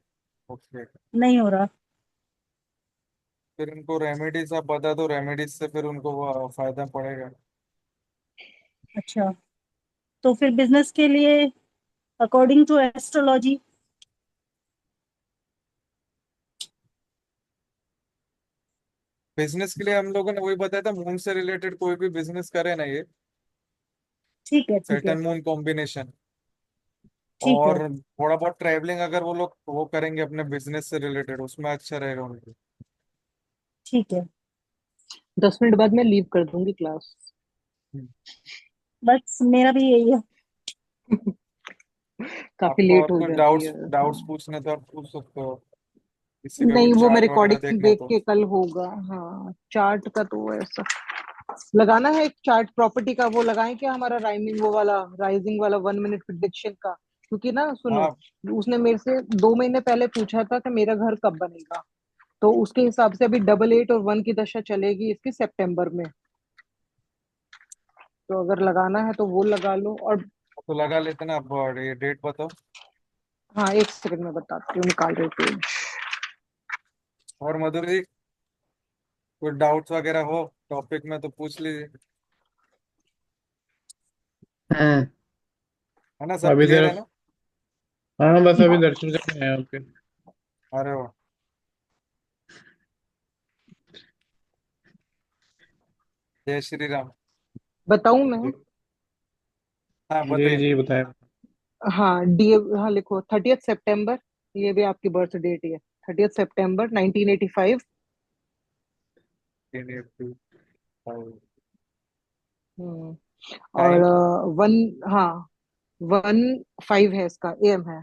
S1: ओके।
S2: नहीं हो रहा।
S1: फिर इनको रेमेडीज आप बता दो, रेमेडीज से फिर उनको वो फायदा पड़ेगा।
S2: अच्छा, तो फिर बिजनेस के लिए अकॉर्डिंग टू एस्ट्रोलॉजी।
S1: बिजनेस के लिए हम लोगों ने वही बताया था, मून से रिलेटेड कोई भी बिजनेस करे ना ये,
S2: ठीक है, ठीक है,
S1: सैटर्न मून कॉम्बिनेशन।
S2: ठीक है,
S1: और थोड़ा बहुत ट्रैवलिंग अगर वो लोग वो करेंगे अपने बिजनेस से रिलेटेड, उसमें अच्छा रहेगा उनको।
S2: ठीक है।
S3: 10 मिनट बाद मैं लीव कर दूंगी क्लास।
S1: हम्म।
S2: बस मेरा भी यही है।
S3: काफी
S1: आपको और
S3: लेट हो
S1: कुछ
S3: जाती
S1: डाउट्स
S3: है,
S1: डाउट्स
S3: हाँ।
S1: पूछने तो आप पूछ सकते हो, किसी का भी
S3: नहीं, वो मैं
S1: चार्ट वगैरह
S3: रिकॉर्डिंग
S1: देखना
S3: देख
S1: तो।
S3: के कल होगा। हाँ, चार्ट का तो ऐसा लगाना है, एक चार्ट प्रॉपर्टी का वो लगाएं क्या, हमारा राइमिंग वो वाला, राइजिंग वाला 1 मिनट प्रिडिक्शन का। क्योंकि ना सुनो,
S1: हाँ
S3: उसने मेरे से 2 महीने पहले पूछा था कि मेरा घर कब बनेगा। तो उसके हिसाब से अभी 88 और 1 की दशा चलेगी इसकी सितंबर में। तो अगर लगाना है तो वो लगा लो। और
S1: तो लगा लेते ना, आप ये डेट बताओ।
S3: हाँ, 1 सेकंड में बताती हूँ, निकाल रही पेज।
S1: और मधुर जी, कोई डाउट्स वगैरह हो टॉपिक में तो पूछ लीजिए,
S4: हाँ।
S1: है ना, सब
S4: अभी
S1: क्लियर
S4: जरा।
S1: है ना?
S4: हाँ, बस अभी दर्शन करने आए आपके।
S1: अरे वाह, जय श्री राम।
S3: बताऊं मैं?
S1: हाँ
S4: जी
S1: बताइए।
S4: जी, बताएं।
S3: हाँ, डी, हाँ लिखो 30 सितंबर। ये भी आपकी बर्थ डेट ही है, 30 सितंबर 1985। हम्म। और
S1: टाइम?
S3: 1, हाँ, 1:05 है इसका, AM है।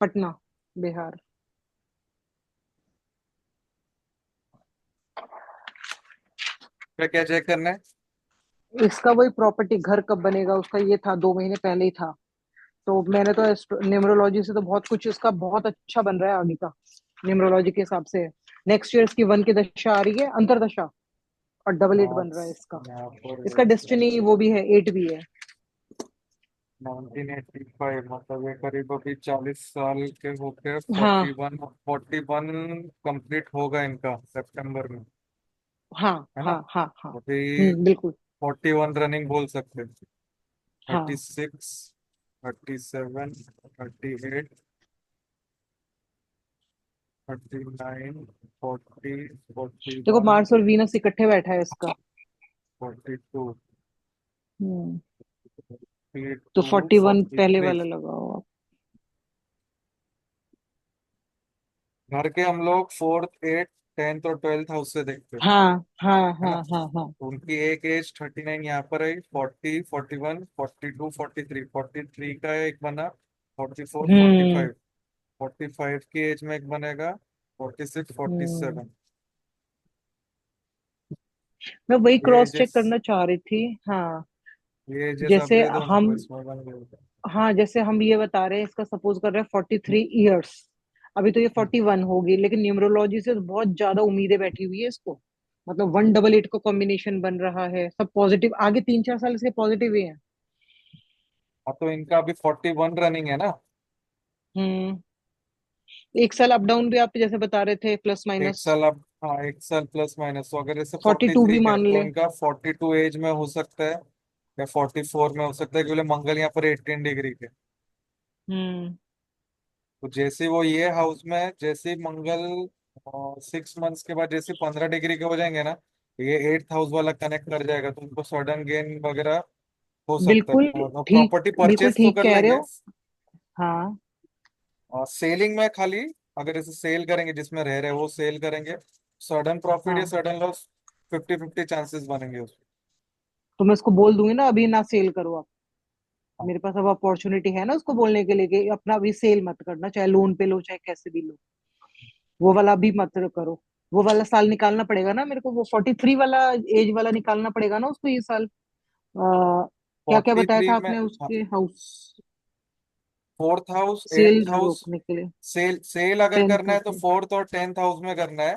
S3: पटना, बिहार।
S1: क्या क्या चेक करना है?
S3: इसका वही प्रॉपर्टी, घर कब बनेगा उसका, ये था 2 महीने पहले ही था। तो मैंने तो न्यूमरोलॉजी से तो बहुत कुछ इसका बहुत अच्छा बन रहा है आगे का, न्यूमरोलॉजी के हिसाब से। नेक्स्ट ईयर इसकी 1 की दशा आ रही है, अंतरदशा। और 88 बन रहा है
S1: मार्क्स
S3: इसका।
S1: यहाँ पर
S3: इसका डेस्टिनी वो भी है, 8 भी है।
S1: 1985, मतलब ये करीब अभी 40 साल के होके
S3: हाँ,
S1: 41 कंप्लीट होगा इनका सितंबर में,
S3: हाँ,
S1: है ना?
S3: हाँ, हाँ, हाँ।
S1: अभी
S3: बिल्कुल।
S1: 41 रनिंग बोल सकते हैं। थर्टी
S3: हाँ,
S1: सिक्स 37, 38, 39,
S3: देखो
S1: 41,
S3: मार्स और वीनस इकट्ठे बैठा है इसका।
S1: 42,
S3: हम्म। तो
S1: 42,
S3: 41 पहले
S1: 43।
S3: वाला लगाओ आप।
S1: घर के हम लोग 4th 8th 10th और 12th हाउस से देखते हैं,
S3: हाँ, हाँ,
S1: है
S3: हाँ,
S1: ना?
S3: हाँ, हाँ।
S1: तो उनकी एक एज 39 यहाँ पर है, 40, 41, 42, 43, 43 का एक बना, 44, फोर्टी
S3: हम्म।
S1: फाइव 45 की एज में एक बनेगा, 46, फोर्टी
S3: हम्म।
S1: सेवन
S3: मैं वही
S1: ये
S3: क्रॉस चेक
S1: एजेस
S3: करना चाह रही थी, हाँ।
S1: ये एजेस आप
S3: जैसे
S1: दे दो
S3: हम,
S1: उनको, इसमें बन गए।
S3: हाँ, जैसे हम ये बता रहे हैं, इसका सपोज कर रहे हैं 43 ईयर्स। अभी तो ये 41 होगी, लेकिन न्यूमरोलॉजी से तो बहुत ज्यादा उम्मीदें बैठी हुई है इसको। मतलब 188 का कॉम्बिनेशन बन रहा है, सब पॉजिटिव, आगे 3-4 साल इसके पॉजिटिव ही है।
S1: हाँ तो इनका अभी 41 रनिंग है ना।
S3: हम्म। 1 साल अप डाउन भी आप जैसे बता रहे थे, प्लस
S1: एक
S3: माइनस।
S1: साल अब, हाँ एक साल प्लस माइनस, तो अगर जैसे
S3: 42
S1: 43
S3: भी
S1: का है
S3: मान
S1: तो
S3: ले।
S1: इनका 42 एज में हो सकता है, या 44 में हो सकता है, क्योंकि मंगल यहाँ पर 18 डिग्री के।
S3: हम्म।
S1: तो जैसे वो ये हाउस में, जैसे ही मंगल 6 मंथ्स के बाद जैसे 15 डिग्री के हो जाएंगे ना, ये 8th हाउस वाला कनेक्ट कर जाएगा, तो उनको सडन गेन वगैरह हो सकता
S3: बिल्कुल
S1: है, और
S3: ठीक,
S1: प्रॉपर्टी
S3: बिल्कुल
S1: परचेज तो
S3: ठीक
S1: कर
S3: कह रहे
S1: लेंगे।
S3: हो। हाँ।
S1: और सेलिंग में खाली, अगर इसे सेल करेंगे जिसमें रह रहे हैं वो सेल करेंगे, सडन प्रॉफिट या
S3: हाँ,
S1: सडन लॉस 50-50 चांसेस बनेंगे उसमें।
S3: तो मैं उसको बोल दूंगी ना, अभी ना सेल करो आप।
S1: हाँ,
S3: मेरे पास अब अपॉर्चुनिटी है ना उसको बोलने के लिए कि अपना अभी सेल मत करना, चाहे लोन पे लो चाहे कैसे भी लो। वो वाला भी मत करो। वो वाला साल निकालना पड़ेगा ना मेरे को, वो 43 वाला एज वाला निकालना पड़ेगा ना उसको ये साल। क्या क्या
S1: फोर्टी
S3: बताया
S1: थ्री
S3: था
S1: में
S3: आपने उसके house?
S1: 4th house,
S3: cell
S1: 8th house.
S3: रोकने के लिए।
S1: सेल सेल अगर
S3: 10th
S1: करना है तो
S3: हाउस।
S1: 4th और 10th हाउस में करना है।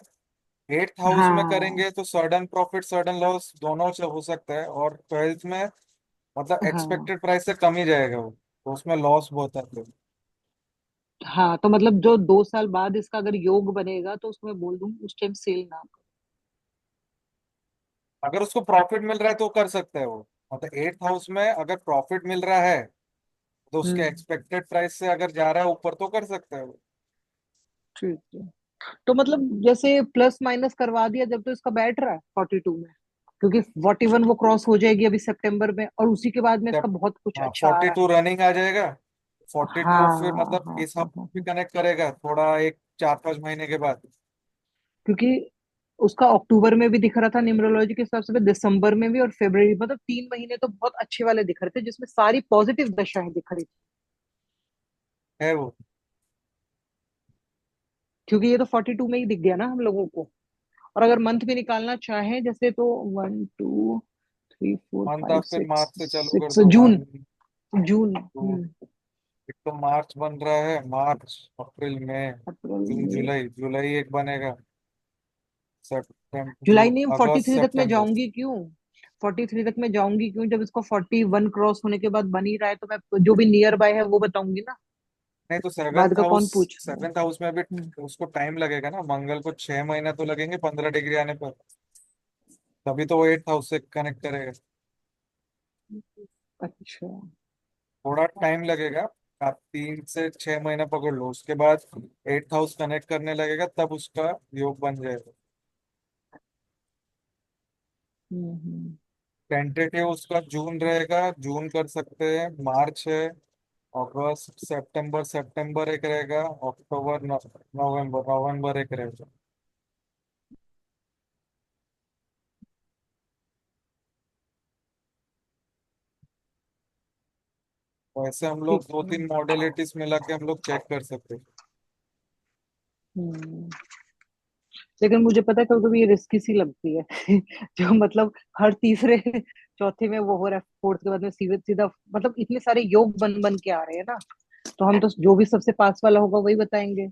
S1: 8th हाउस में
S3: हाँ,
S1: करेंगे तो सडन प्रॉफिट सडन लॉस दोनों हो सकता है, और 12th में मतलब
S3: हाँ,
S1: एक्सपेक्टेड प्राइस से कम ही जाएगा वो, तो उसमें लॉस बहुत आते हैं।
S3: हाँ, तो मतलब जो 2 साल बाद इसका अगर योग बनेगा तो उसको मैं बोल दूं उस टाइम सेल ना
S1: अगर उसको प्रॉफिट मिल रहा है तो कर सकता है वो। मतलब 8th हाउस में अगर प्रॉफिट मिल रहा है तो
S3: करो।
S1: उसके एक्सपेक्टेड प्राइस से अगर जा रहा है ऊपर तो कर सकता है वो।
S3: ठीक है। तो मतलब जैसे प्लस माइनस करवा दिया जब तो इसका बैठ रहा है 42 में, क्योंकि 41 वो क्रॉस हो जाएगी अभी सितंबर में, और उसी के बाद में इसका
S1: जब
S3: बहुत कुछ
S1: हाँ
S3: अच्छा आ रहा
S1: 42 रनिंग आ जाएगा।
S3: है।
S1: 42 फिर
S3: हाँ
S1: मतलब
S3: हाँ
S1: इस
S3: हाँ
S1: हफ्ते
S3: हाँ
S1: भी
S3: हाँ।
S1: कनेक्ट करेगा थोड़ा, एक 4-5 महीने के बाद।
S3: क्योंकि उसका अक्टूबर में भी दिख रहा था न्यूमरोलॉजी के हिसाब से, दिसंबर में भी और फरवरी, मतलब 3 महीने तो बहुत अच्छे वाले दिख रहे थे जिसमें सारी पॉजिटिव दशाएं दिख रही थी।
S1: है वो।
S3: क्योंकि ये तो 42 में ही दिख गया ना हम लोगों को। और अगर मंथ भी निकालना चाहें जैसे तो 1 2 3 4
S1: मंथ
S3: 5
S1: आप फिर
S3: 6
S1: मार्च से चालू कर
S3: 6
S1: दो।
S3: जून।
S1: 1
S3: जून।
S1: 2, एक तो मार्च बन रहा है, मार्च अप्रैल मई
S3: अप्रैल
S1: जून
S3: मई।
S1: जुलाई, जुलाई एक बनेगा। सितंबर
S3: जुलाई नहीं, 43
S1: अगस्त
S3: तक मैं
S1: सितंबर।
S3: जाऊंगी क्यों? 43 तक मैं जाऊंगी क्यों जब इसको 41 क्रॉस होने के बाद बन ही रहा है, तो मैं जो भी नियर बाय है वो बताऊंगी ना।
S1: नहीं तो
S3: बाद
S1: सेवेंथ
S3: का
S1: हाउस,
S3: कौन पूछ रहा है?
S1: सेवेंथ हाउस में भी
S3: हम्म।
S1: उसको टाइम लगेगा ना, मंगल को 6 महीने तो लगेंगे 15 डिग्री आने पर। तभी तो वो 8th हाउस से कनेक्ट करेगा।
S3: अच्छा।
S1: थोड़ा टाइम लगेगा। आप 3 से 6 महीने पकड़ लो, उसके बाद 8th हाउस कनेक्ट करने लगेगा, तब उसका योग बन जाएगा।
S3: हम्म।
S1: टेंटेटिव उसका जून रहेगा, जून कर सकते हैं, मार्च है, अगस्त सितंबर, सितंबर एक रहेगा, अक्टूबर नवंबर, नवंबर एक रहेगा। वैसे हम लोग
S3: ठीक
S1: दो
S3: है।
S1: तीन मॉडलिटीज मिला के हम लोग चेक कर सकते हैं।
S3: हम्म। लेकिन मुझे पता है कभी कभी ये रिस्की सी लगती है जो मतलब हर तीसरे चौथे में वो हो रहा है, फोर्थ के बाद में सीधे सीधा, मतलब इतने सारे योग बन बन के आ रहे हैं ना, तो हम तो जो भी सबसे पास वाला होगा वही बताएंगे।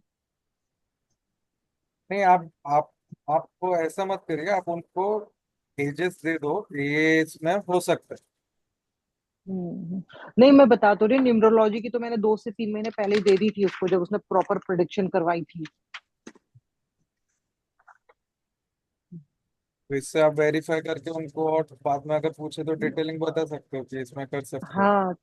S1: नहीं, आपको ऐसा मत करिए, आप उनको एजेस दे दो, ये इसमें हो सकता है।
S3: नहीं, मैं बता तो रही, न्यूमरोलॉजी की तो मैंने 2 से 3 महीने पहले ही दे दी थी उसको जब उसने प्रॉपर प्रिडिक्शन करवाई थी।
S1: तो इससे आप वेरीफाई करके उनको, और बाद में अगर पूछे तो डिटेलिंग बता सकते हो कि इसमें कर सकते हो।
S3: हाँ,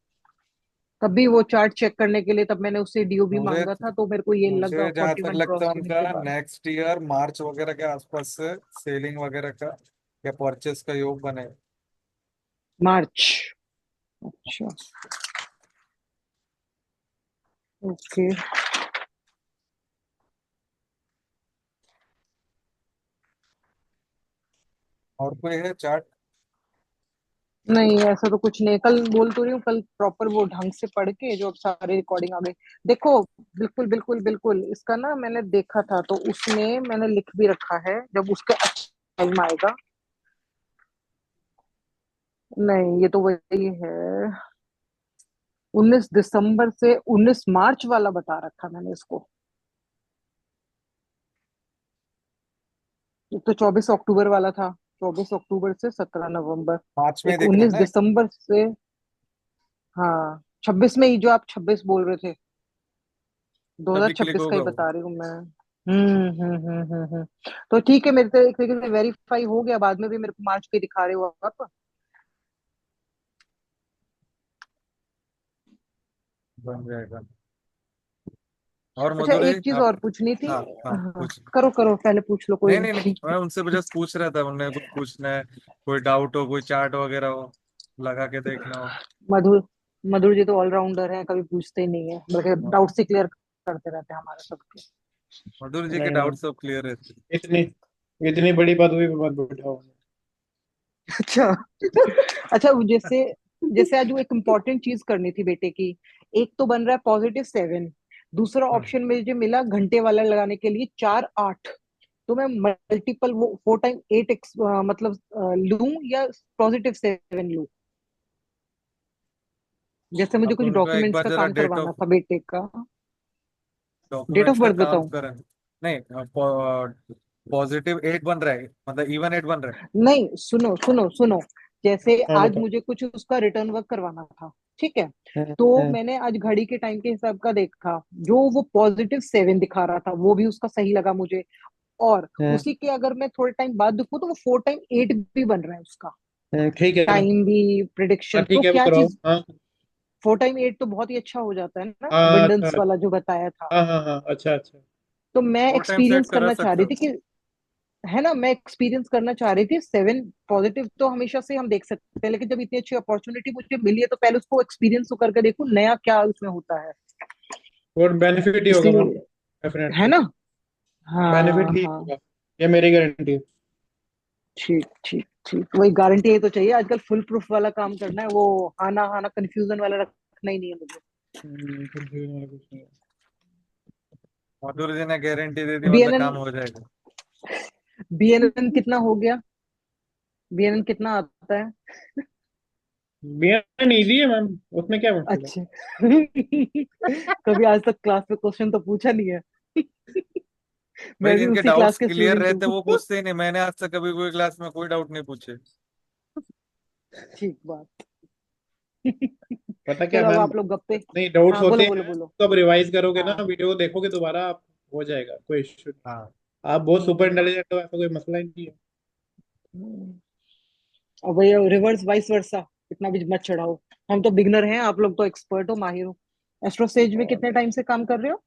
S3: तभी वो चार्ट चेक करने के लिए तब मैंने उससे डीओबी
S1: मुझे
S3: मांगा था, तो मेरे को ये लगा
S1: मुझे जहां तक
S3: 41
S1: लगता है
S3: क्रॉस होने
S1: उनका
S3: के बाद।
S1: नेक्स्ट ईयर मार्च वगैरह के आसपास से सेलिंग वगैरह का या परचेस का योग बने।
S3: मार्च। अच्छा। ओके।
S1: और कोई है चार्ट?
S3: नहीं, ऐसा तो कुछ नहीं, कल बोल तो रही हूँ, कल प्रॉपर वो ढंग से पढ़ के जो अब सारे रिकॉर्डिंग आ गई। देखो, बिल्कुल बिल्कुल बिल्कुल इसका ना मैंने देखा था तो उसमें मैंने लिख भी रखा है जब उसके अच्छा टाइम आएगा। नहीं, ये तो वही है, 19 दिसंबर से 19 मार्च वाला बता रखा मैंने इसको। एक तो 24 अक्टूबर वाला था, 24 अक्टूबर से 17 नवंबर।
S1: मार्च में ही
S3: एक
S1: दिख रहा है
S3: उन्नीस
S1: ना एक।
S3: दिसंबर से, हाँ 26 में ही, जो आप 26 बोल रहे थे, दो हजार
S1: तभी क्लिक
S3: छब्बीस का ही
S1: होगा वो।
S3: बता रही हूँ मैं। तो ठीक है, मेरे तो एक तरीके से वेरीफाई हो गया, बाद में भी मेरे को मार्च पे दिखा रहे हो आप।
S1: बन जाएगा। और
S3: अच्छा,
S1: मधुरी
S3: एक चीज
S1: आप।
S3: और पूछनी थी।
S1: हाँ हाँ,
S3: हाँ,
S1: कुछ।
S3: करो करो, पहले पूछ लो, कोई
S1: नहीं नहीं नहीं,
S3: नहीं।
S1: मैं उनसे भी जस्ट पूछ रहा था, उन्हें कुछ पूछना है, कोई डाउट हो, कोई चार्ट वगैरह हो, लगा के देखना हो।
S3: मधुर मधुर जी तो ऑलराउंडर है, कभी पूछते ही नहीं है, बल्कि डाउट से क्लियर करते रहते हैं हमारे सबके।
S1: मधुर जी के
S4: नहीं
S1: डाउट
S4: नहीं,
S1: सब क्लियर है।
S4: इतनी इतनी बड़ी पदवी पे मत बैठाओ।
S3: अच्छा। अच्छा, जैसे जैसे आज वो एक इम्पोर्टेंट चीज करनी थी बेटे की, एक तो बन रहा है +7, दूसरा
S1: हम्म।
S3: ऑप्शन मुझे मिला घंटे वाला लगाने के लिए 4 8, तो मैं मल्टीपल वो 4 टाइम 8 मतलब लूं या +7 लूं? जैसे मुझे
S1: अब
S3: कुछ
S1: उनको एक
S3: डॉक्यूमेंट्स
S1: बार
S3: का
S1: जरा
S3: काम
S1: डेट
S3: करवाना
S1: ऑफ
S3: था बेटे का। डेट ऑफ
S1: डॉक्यूमेंट्स का
S3: बर्थ
S1: काम
S3: बताऊं?
S1: करें। नहीं, +8 बन रहा है, मतलब इवन 8 बन रहा है।
S3: नहीं, सुनो सुनो सुनो, जैसे
S4: हाँ
S3: आज
S4: बताओ।
S3: मुझे कुछ उसका रिटर्न वर्क करवाना था, ठीक है।
S4: हाँ,
S3: तो
S4: हाँ,
S3: मैंने आज घड़ी के टाइम के हिसाब का देखा, जो वो +7 दिखा रहा था वो भी उसका सही लगा मुझे। और
S4: हाँ,
S3: उसी के अगर मैं थोड़े टाइम बाद देखूँ तो वो 4 टाइम 8 भी बन रहा है उसका,
S4: हाँ, ठीक है ना।
S3: टाइम भी,
S4: हाँ
S3: प्रिडिक्शन। तो
S4: ठीक है, वो
S3: क्या
S4: कराओ।
S3: चीज,
S4: हाँ
S3: 4 टाइम 8 तो बहुत ही अच्छा हो जाता है ना,
S4: हाँ, अच्छा
S3: अबंडेंस
S4: अच्छा।
S3: वाला जो बताया था।
S4: हाँ हाँ हाँ, अच्छा अच्छा।
S3: तो मैं
S1: 4 टाइम सेट
S3: एक्सपीरियंस
S1: करा
S3: करना चाह
S1: सकते
S3: रही
S1: हो।
S3: थी कि, है ना, मैं एक्सपीरियंस करना चाह रही थी। 7 पॉजिटिव तो हमेशा से हम देख सकते हैं, लेकिन जब इतनी अच्छी अपॉर्चुनिटी मुझे मिली है तो पहले उसको एक्सपीरियंस तो करके देखूं नया क्या उसमें होता है।
S4: और बेनिफिट ही होगा मैम,
S3: इसलिए, है
S4: डेफिनेटली।
S3: ना।
S4: बेनिफिट
S3: हाँ
S4: ही
S3: हाँ।
S4: होगा, ये मेरी गारंटी है।
S3: ठीक ठीक ठीक, वही गारंटी ही तो चाहिए आजकल, फुल प्रूफ वाला काम करना है, वो आना आना कंफ्यूजन वाला रखना ही नहीं है मुझे।
S4: कंफ्यूजन वाला कुछ नहीं है।
S1: माधुरी जी ने गारंटी दे दी, मतलब
S3: बीएनएन,
S1: काम हो जाएगा।
S3: बीएनएन कितना हो गया, बीएनएन कितना आता है?
S4: बियन इजी है मैम, उसमें क्या मुश्किल है।
S3: अच्छा। कभी आज तक क्लास में क्वेश्चन तो पूछा नहीं है।
S1: भाई
S3: मैं भी
S1: जिनके
S3: उसी
S1: डाउट्स
S3: क्लास के
S1: क्लियर
S3: स्टूडेंट
S1: रहते
S3: हूँ।
S1: वो पूछते ही नहीं, मैंने आज तक कभी कोई क्लास में कोई डाउट नहीं पूछे।
S3: ठीक बात।
S4: पता क्या
S3: चलो अब
S4: मैम,
S3: आप लोग गप्पे।
S4: नहीं डाउट्स
S3: हाँ
S4: होते
S3: बोलो बोलो
S4: हैं
S3: बोलो।
S4: तो अब रिवाइज करोगे ना,
S3: हाँ।
S4: वीडियो देखोगे दोबारा, आप हो जाएगा, कोई इश्यू नहीं।
S1: हाँ।
S4: आप बहुत सुपर
S3: हम्म।
S4: इंटेलिजेंट हो, ऐसा कोई मसला ही नहीं है।
S3: हम्म। अब भैया रिवर्स वाइस वर्सा, इतना भी मत चढ़ाओ। हम तो बिगनर हैं, आप लोग तो एक्सपर्ट हो, माहिर हो। एस्ट्रो सेज में कितने टाइम से काम कर रहे हो?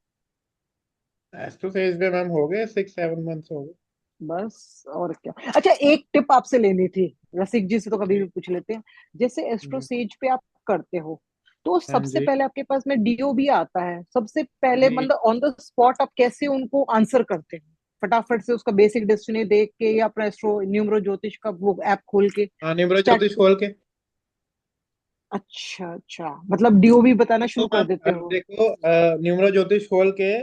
S4: एस्ट्रो फेज पे मैम हो गए 6-7 मंथ्स हो गए।
S3: बस और क्या। अच्छा, एक टिप आपसे लेनी थी, रसिक जी से तो कभी भी
S4: जी
S3: पूछ लेते हैं। जैसे एस्ट्रो
S4: जी।
S3: सेज पे आप करते हो, तो
S4: हाँ
S3: सबसे
S4: जी।
S3: पहले आपके पास में डीओ भी आता है, सबसे पहले
S4: जी।
S3: मतलब ऑन द स्पॉट आप कैसे उनको आंसर करते हैं? फटाफट से उसका बेसिक डेस्टिनी देख के, या अपना एस्ट्रो न्यूमरो ज्योतिष का वो ऐप खोल के
S4: हाँ निम्र
S3: स्टार्ट?
S4: ज्योतिष खोल के।
S3: अच्छा अच्छा, मतलब डीओ भी बताना
S4: देखो
S3: शुरू कर
S4: मैम,
S3: देते हो?
S4: देखो न्यूमरो ज्योतिष खोल के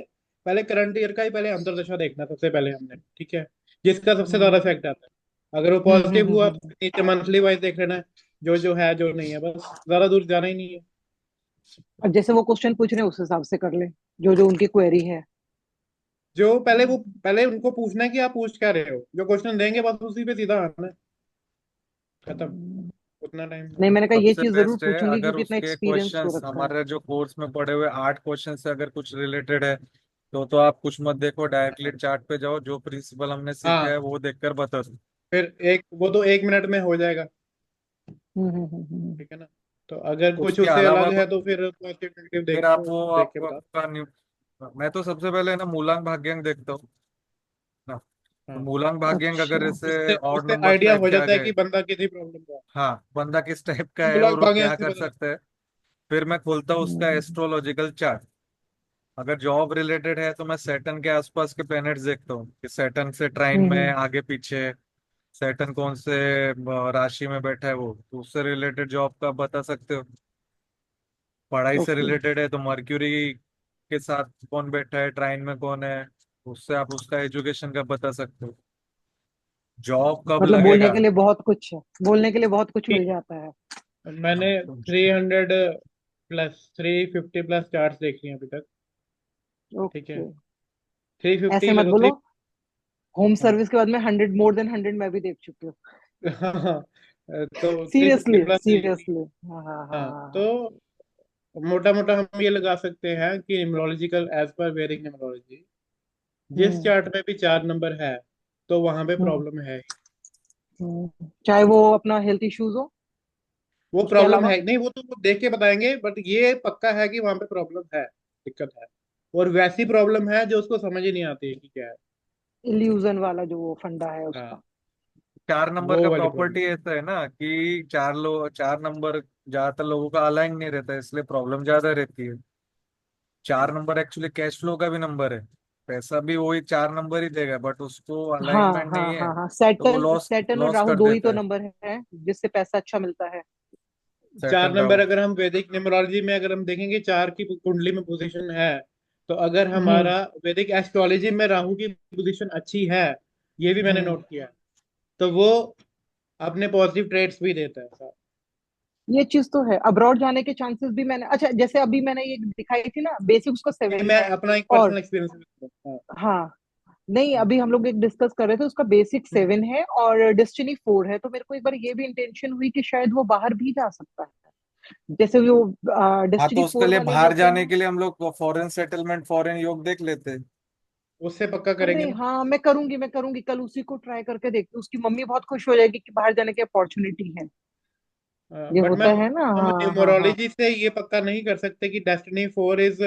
S4: पहले करंट ईयर का ही पहले अंतर्दशा देखना सबसे पहले हमने, ठीक है, जिसका सबसे ज्यादा
S3: हम्म
S4: इफेक्ट आता है। अगर वो
S3: हम्म हम्म
S4: पॉजिटिव
S3: हम्म,
S4: हुआ
S3: हम्म।
S4: तो नीचे मंथली वाइज देख लेना है, जो है जो नहीं है, बस ज्यादा दूर जाना ही नहीं है।
S3: अब जैसे वो क्वेश्चन पूछ रहे हैं उस हिसाब से कर ले, जो जो उनकी क्वेरी है।
S4: जो पहले वो पहले उनको पूछना है कि आप पूछ क्या रहे हो, जो क्वेश्चन देंगे बस उसी पे सीधा आना है, खत्म,
S3: हम्म।
S4: उतना टाइम।
S3: नहीं, मैंने कहा ये
S1: सबसे
S3: चीज जरूर
S1: बेस्ट है
S3: पूछूंगी
S1: अगर
S3: क्योंकि इतना
S1: उसके
S3: एक्सपीरियंस हो
S1: क्वेश्चंस
S3: रखा है।
S1: हमारे जो कोर्स में पढ़े हुए 8 क्वेश्चन से अगर कुछ रिलेटेड है तो आप कुछ मत देखो, डायरेक्टली चार्ट पे जाओ, जो प्रिंसिपल हमने सीखा
S4: हाँ
S1: है वो देखकर बता दो।
S4: फिर एक वो तो 1 मिनट में हो जाएगा,
S3: हम्म।
S4: ठीक है ना। तो अगर कुछ
S1: उसके
S4: उससे
S1: अलावा
S4: अलग है तो फिर पॉजिटिव नेगेटिव
S1: फिर
S4: देख
S1: आप
S4: लो,
S1: वो
S4: देख के बता।
S1: आपका मैं तो सबसे पहले ना मूलांक भाग्यांक देखता हूँ ना। तो
S4: हाँ,
S1: मूलांक भाग्यांक अगर
S3: अच्छा।
S1: ऐसे
S4: उससे
S1: ऑड
S4: उससे
S1: नंबर्स
S4: आइडिया
S1: टाइप
S4: हो
S1: के आ
S4: जाता है
S1: गए,
S4: कि बंदा किसी प्रॉब्लम का।
S1: हाँ बंदा किस टाइप का है
S4: मूलांक
S1: और वो
S4: भाग्यांक
S1: क्या
S4: से
S1: कर
S4: पता
S1: सकता है, फिर मैं खोलता हूँ उसका
S3: हम्म,
S1: एस्ट्रोलॉजिकल चार्ट। अगर जॉब रिलेटेड है तो मैं सैटर्न के आसपास के प्लैनेट्स देखता हूँ कि सैटर्न से ट्राइन में
S3: हम्म,
S1: आगे पीछे, सैटर्न कौन से राशि में बैठा है, वो तो उससे रिलेटेड जॉब का बता सकते हो। पढ़ाई से
S3: ओके।
S1: रिलेटेड है तो मर्क्यूरी के साथ कौन बैठा है, ट्राइन में कौन है, उससे आप उसका एजुकेशन का बता सकते हो। जॉब कब
S3: मतलब बोलने
S1: लगेगा।
S3: के लिए बहुत कुछ है, बोलने के लिए बहुत कुछ मिल
S4: ठीक
S3: जाता है।
S4: है। मैंने 300 प्लस 350 प्लस चार्ट्स देख लिए अभी तक, ठीक है।
S3: ओके।
S4: 350
S3: ऐसे मत
S4: ले लो,
S3: बोलो,
S4: थ्री।
S3: होम
S4: हाँ
S3: सर्विस के बाद में 100, मोर देन 100 मैं भी देख चुकी हूँ।
S4: हाँ हाँ, तो 350
S3: सीरियसली
S4: प्लस देख ली।
S3: सीरियसली। हाँ हाँ हाँ
S4: हाँ
S3: हाँ
S4: तो
S3: हाँ।
S4: मोटा मोटा हम ये लगा सकते हैं कि न्यूमरोलॉजिकल एज पर वेरिंग न्यूमरोलॉजी, जिस
S3: हम्म
S4: चार्ट में भी 4 नंबर है तो वहां पे
S3: हम्म
S4: प्रॉब्लम है।
S3: चाहे वो अपना हेल्थ इश्यूज हो,
S4: वो
S3: उसके
S4: प्रॉब्लम
S3: अलावा।
S4: है नहीं, वो तो वो देख के बताएंगे, बट ये पक्का है कि वहां पे प्रॉब्लम है, दिक्कत है। और वैसी प्रॉब्लम है जो उसको समझ ही नहीं आती है कि क्या है।
S3: इल्यूजन वाला जो वो फंडा है उसका।
S4: हाँ
S1: 4 नंबर
S4: वो
S1: का
S4: वाली
S1: प्रॉपर्टी
S4: प्रॉब्लम।
S1: ऐसा है ना कि 4 नंबर ज्यादातर लोगों का अलाइन नहीं रहता है, इसलिए प्रॉब्लम ज्यादा रहती है। 4 नंबर एक्चुअली कैश फ्लो का भी नंबर है, पैसा भी वही 4 नंबर ही देगा, बट उसको
S3: हाँ
S1: अलाइनमेंट
S3: हाँ
S1: नहीं है
S3: हाँ हाँ,
S1: तो वो
S3: सैटर्न
S1: लॉस
S3: सैटर्न और
S1: लॉस
S3: राहु
S1: कर
S3: दो ही तो
S1: देता है।
S3: नंबर है जिससे पैसा अच्छा मिलता है।
S4: चार
S1: सैटर्न
S4: नंबर
S1: राहु।
S4: अगर हम वैदिक न्यूमरोलॉजी में अगर हम देखेंगे, चार की कुंडली में पोजीशन है, तो अगर
S3: हम्म
S4: हमारा वैदिक एस्ट्रोलॉजी में राहु की पोजीशन अच्छी है, ये भी मैंने
S3: हम्म।
S4: नोट किया है, तो वो अपने पॉजिटिव ट्रेड्स भी देता है सर।
S3: ये चीज तो है, अब्रॉड जाने के चांसेस भी मैंने, अच्छा जैसे अभी मैंने ये दिखाई थी ना, बेसिक उसका
S4: ये
S3: 7
S4: मैं
S3: है।
S4: अपना एक
S3: और
S4: पर्सनल एक्सपीरियंस। हाँ
S3: हाँ, नहीं
S4: हाँ।
S3: अभी हम लोग एक डिस्कस कर रहे थे, उसका बेसिक 7 है और डेस्टिनी 4 है, तो मेरे को एक बार ये भी इंटेंशन हुई कि शायद वो बाहर भी जा सकता है। जैसे वो
S1: हाँ, तो
S3: डेस्टिनी
S1: उसके
S3: 4
S1: लिए
S3: वाले
S1: बाहर
S3: होते
S1: जाने
S3: हैं।
S1: के लिए हम लोग फॉरेन सेटलमेंट, फॉरेन योग देख लेते हैं।
S4: उससे पक्का करेंगे
S3: अरे
S4: ना।
S3: हाँ, मैं करूंगी कल उसी को ट्राई करके देखती हूँ। उसकी मम्मी बहुत खुश हो जाएगी कि बाहर जाने की अपॉर्चुनिटी है। ये
S4: बट मैं
S3: होता है ना,
S4: हम
S3: हाँ हाँ हाँ।
S4: न्यूमरोलॉजी से ये पक्का नहीं कर सकते कि डेस्टिनी 4 इज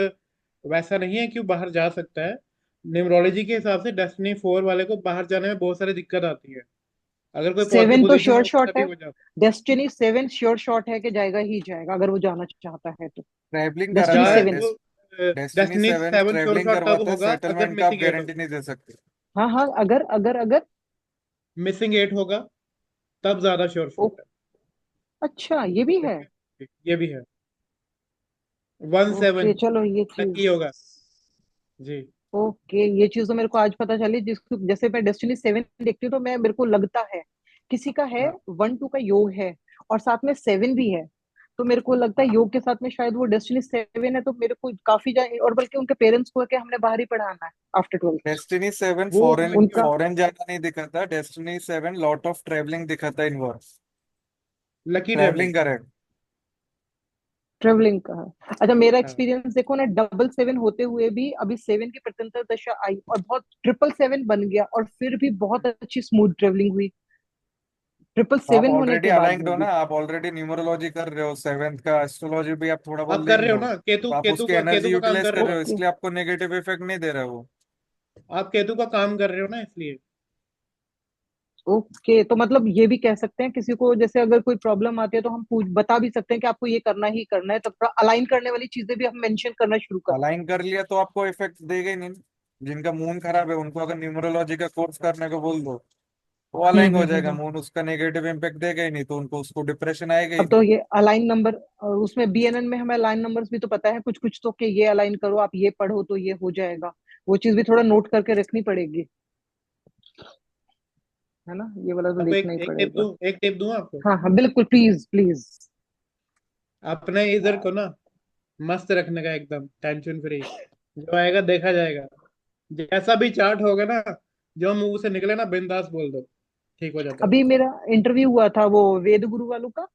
S4: वैसा नहीं है कि वो बाहर जा सकता है। न्यूमरोलॉजी के हिसाब से डेस्टिनी 4 वाले को बाहर जाने में बहुत सारी दिक्कत आती है। अगर कोई पॉजिटिव
S3: 7 तो
S4: पोजीशन
S3: श्योर
S4: हो
S3: शॉट
S4: तभी
S3: है।
S4: हो जाता
S3: डेस्टिनी 7 श्योर शॉट है कि जाएगा ही जाएगा, अगर वो जाना चाहता है तो।
S1: ट्रैवलिंग
S4: है।
S3: डेस्टिनी
S1: कराता है।
S3: 7।
S1: Destiny
S4: destiny
S1: seven
S4: 7 sure
S1: travelling
S4: shot तब
S1: करवाता है,
S4: होगा अगर
S1: सेटलमेंट का आप
S4: मिसिंग 8
S1: गारंटी
S4: होगा।
S1: नहीं दे सकते।
S3: हाँ हाँ, अगर
S4: मिसिंग 8 होगा तब ज्यादा श्योर
S3: ओ,
S4: शॉट है।
S3: अच्छा ये भी है।
S4: ठीक है, ये भी है। 17
S3: ओके चलो, ये
S4: लकी
S3: चीज।
S4: होगा। जी।
S3: ओके, ये चीज तो मेरे को आज पता चली। जिसको जैसे मैं डेस्टिनी 7 देखती हूँ तो मैं, मेरे को लगता है किसी का है,
S4: हाँ
S3: 1 2 का योग है और साथ में 7 भी है। तो मेरे को लगता है योग के साथ में शायद वो डेस्टिनी 7 है। तो मेरे को काफी जाए, और बल्कि उनके पेरेंट्स को है कि हमने बाहर ही पढ़ाना है आफ्टर 12th।
S1: डेस्टिनी सेवन
S4: वो
S1: फॉरेन
S4: लकी
S3: उनका
S1: फॉरेन जाना नहीं दिखाता, destiny seven lot of travelling दिखाता है inverse.
S4: Lucky travelling.
S1: Travelling correct.
S3: Travelling का है। अच्छा, मेरा
S4: हाँ
S3: एक्सपीरियंस देखो ना, 7 7 होते हुए भी अभी 7 की प्रत्यंतर दशा आई और बहुत 7 7 बन गया, और फिर भी बहुत अच्छी स्मूथ ट्रेवलिंग हुई
S1: तो आप
S3: 7 होने
S1: ऑलरेडी
S3: के बाद
S1: अलाइंड
S3: में
S1: हो ना,
S3: भी।
S1: आप ऑलरेडी न्यूमरोलॉजी कर रहे हो, सेवेंथ का एस्ट्रोलॉजी भी आप थोड़ा बहुत
S4: आप कर
S1: लिख
S4: रहे हो
S1: लो।
S4: ना, केतु
S1: तो आप
S4: केतु
S1: उसकी
S4: का
S1: एनर्जी
S4: केतु का काम
S1: यूटिलाइज
S4: कर रहे
S1: कर
S4: हो
S1: रहे
S4: ना।
S1: हो,
S3: ओके।
S1: इसलिए आपको नेगेटिव इफेक्ट नहीं दे रहा है वो।
S4: आप केतु का काम कर रहे हो ना इसलिए।
S3: ओके, तो मतलब ये भी कह सकते हैं किसी को, जैसे अगर कोई प्रॉब्लम आती है तो हम पूछ बता भी सकते हैं कि आपको ये करना ही करना है, तो अलाइन करने वाली चीजें भी हम मेंशन करना शुरू कर दें।
S1: अलाइन कर लिया तो आपको इफेक्ट देगा ही नहीं। जिनका मून खराब है उनको अगर न्यूमरोलॉजी का कोर्स करने को बोल दो, वो अलाइन हो जाएगा,
S3: हम्म।
S1: मून उसका नेगेटिव इम्पैक्ट देगा ही नहीं, तो उनको उसको डिप्रेशन आएगा ही
S3: अब तो
S1: नहीं।
S3: ये अलाइन नंबर, उसमें बीएनएन में हमें अलाइन नंबर्स भी तो पता है कुछ कुछ, तो कि ये अलाइन करो, आप ये पढ़ो तो ये हो जाएगा। वो चीज भी थोड़ा नोट करके रखनी पड़ेगी, है ना, ये वाला तो
S4: आपको
S3: देखना
S4: एक
S3: ही
S4: एक टिप
S3: पड़ेगा।
S4: दूं, एक टिप दूं आपको।
S3: हाँ हाँ बिल्कुल, प्लीज प्लीज।
S4: अपने इधर को ना मस्त रखने का, एकदम टेंशन फ्री। जो आएगा देखा जाएगा। जैसा भी चार्ट होगा ना, जो मुंह से निकले ना बिंदास बोल दो, ठीक हो जाता है।
S3: अभी मेरा इंटरव्यू हुआ था वो वेद गुरु वालों का।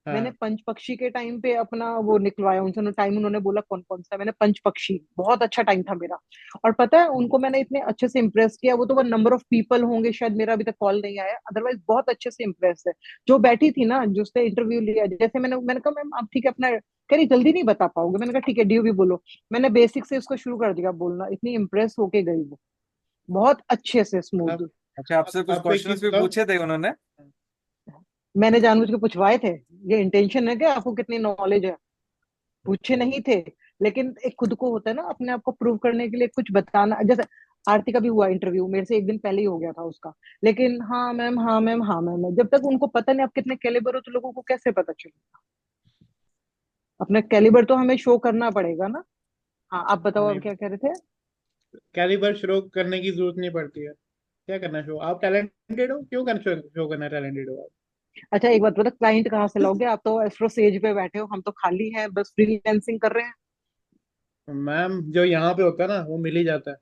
S3: मैंने
S4: हाँ
S3: पंच पक्षी के टाइम पे अपना वो निकलवाया उनसे टाइम, उन्होंने बोला कौन कौन सा, मैंने पंच पक्षी, बहुत अच्छा टाइम था मेरा। और पता है उनको मैंने इतने अच्छे से इंप्रेस किया, वो तो वो नंबर ऑफ पीपल होंगे शायद, मेरा अभी तक कॉल नहीं आया, अदरवाइज बहुत अच्छे से इंप्रेस है। जो बैठी थी ना, जो उसने इंटरव्यू लिया, जैसे मैंने कहा मैम आप ठीक है अपना, कह रही जल्दी नहीं बता पाओगे। मैंने कहा ठीक है, ड्यू भी बोलो। मैंने बेसिक से उसको शुरू कर दिया बोलना, इतनी इंप्रेस होके गई वो, बहुत अच्छे से
S4: अब
S3: स्मूथ।
S1: अच्छा, आपसे कुछ
S4: आपको एक चीज
S1: क्वेश्चंस भी
S4: बताओ।
S1: पूछे थे उन्होंने?
S3: मैंने जानबूझ के पूछवाए थे, ये इंटेंशन है कि आपको कितनी नॉलेज है। पूछे नहीं थे, लेकिन एक खुद को होता है ना अपने आप को प्रूव करने के लिए कुछ बताना। जैसे आरती का भी हुआ इंटरव्यू, मेरे से एक दिन पहले ही हो गया था उसका। लेकिन हाँ मैम, हाँ मैम, हाँ मैम, जब तक उनको पता नहीं आप कितने कैलिबर हो तो लोगों को कैसे पता चलेगा। अपना कैलिबर तो हमें शो करना पड़ेगा ना। हाँ, आप बताओ,
S4: नहीं,
S3: आप क्या कह रहे थे।
S4: कैलिबर शो करने की जरूरत नहीं पड़ती है। क्या करना शो, आप टैलेंटेड हो, क्यों करना शो करना टैलेंटेड हो
S3: अच्छा एक बात बताओ, क्लाइंट कहाँ से लोगे? आप तो एस्ट्रो सेज पे बैठे हो, हम तो खाली हैं, बस फ्रीलांसिंग कर रहे हैं।
S4: आप। मैम जो यहाँ पे होता है ना वो मिल ही जाता है,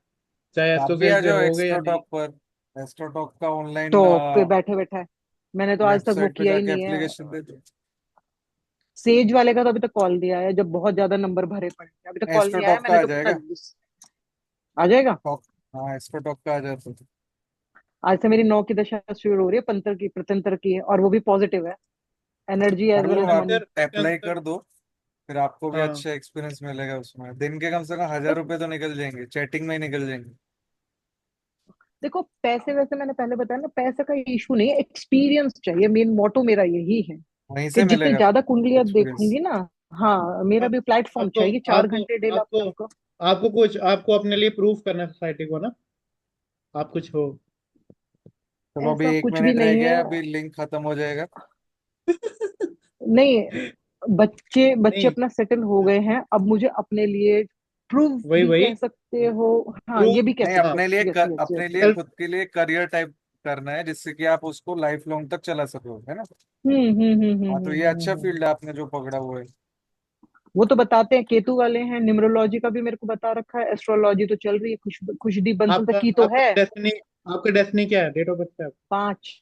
S4: चाहे
S1: आप भी आ
S4: एसोसिएट पे
S1: जाओ
S4: हो गए या
S1: एक्स्ट्रा
S4: नहीं।
S1: टॉक पर। एक्स्ट्रा टॉक का ऑनलाइन
S3: टॉप पे बैठे बैठा है, मैंने तो आज तक वो
S1: वेबसाइट पे
S3: किया ही
S1: जाके
S3: नहीं है।
S1: एप्लीकेशन दे दो।
S3: सेज वाले का तो अभी तक कॉल दिया है जब बहुत ज्यादा नंबर भरे पड़े थे, अभी तक कॉल
S1: एक्स्ट्रा
S3: नहीं आया।
S1: टॉक का
S3: मैंने
S1: आ
S3: तो
S1: जाएगा।
S3: आ जाएगा।
S1: टॉक। हाँ, एक्स्ट्रा टॉक का आ जाता है।
S3: आज से मेरी 9 की दशा शुरू हो रही है, पंतर की प्रत्यंतर की है, और वो भी पॉजिटिव है, एनर्जी एज
S1: कर
S3: वेल
S1: लो,
S3: एज
S1: आप
S3: मनी।
S1: अप्लाई
S4: प्रत्यंतर।
S1: कर दो। फिर आपको भी
S4: हाँ
S1: अच्छा एक्सपीरियंस मिलेगा उसमें, दिन के कम से कम 1,000 रुपए तो निकल जाएंगे, चैटिंग में ही निकल जाएंगे।
S3: देखो पैसे वैसे मैंने पहले बताया ना, पैसे का इशू नहीं है, एक्सपीरियंस चाहिए, मेन मोटो मेरा यही है
S1: वहीं
S3: कि
S1: से
S3: जितने
S1: मिलेगा
S3: ज्यादा कुंडलियां
S1: एक्सपीरियंस।
S3: देखूंगी ना। हाँ, मेरा
S4: आप,
S3: भी प्लेटफॉर्म
S4: आपको
S3: चाहिए, चार
S4: आपको
S3: घंटे डेढ़
S4: आपको
S3: टाइम का।
S4: आपको कुछ, आपको अपने लिए प्रूफ करना है सोसाइटी को ना, आप कुछ हो।
S1: चलो, अभी
S3: ऐसा
S1: एक
S3: कुछ भी
S1: मिनट रह
S3: नहीं है।
S1: गया है, अभी लिंक खत्म हो जाएगा।
S3: नहीं, बच्चे बच्चे
S4: नहीं,
S3: अपना सेटल हो गए हैं, अब मुझे अपने लिए प्रूव
S4: वही
S3: भी
S4: वही
S3: कह सकते हो। हाँ, ये
S4: प्रूफ।
S3: भी कह
S1: नहीं,
S3: सकते
S4: हाँ,
S3: हो। यस यस
S1: अपने
S3: यस
S1: लिए
S3: यस।
S4: सेल्फ।
S1: खुद के लिए करियर टाइप करना है, जिससे कि आप उसको लाइफ लॉन्ग तक चला सको, है ना? हाँ, तो ये अच्छा फील्ड है आपने जो पकड़ा हुआ है।
S3: वो तो बताते हैं, केतु वाले हैं, न्यूमरोलॉजी का भी मेरे को बता रखा है, एस्ट्रोलॉजी तो चल रही है, खुशदी बंसल तक
S4: आपका
S3: की तो
S4: आपका
S3: है।
S4: डेस्टिनी आपका डेस्टिनी क्या है, डेट ऑफ बर्थ है?
S3: 5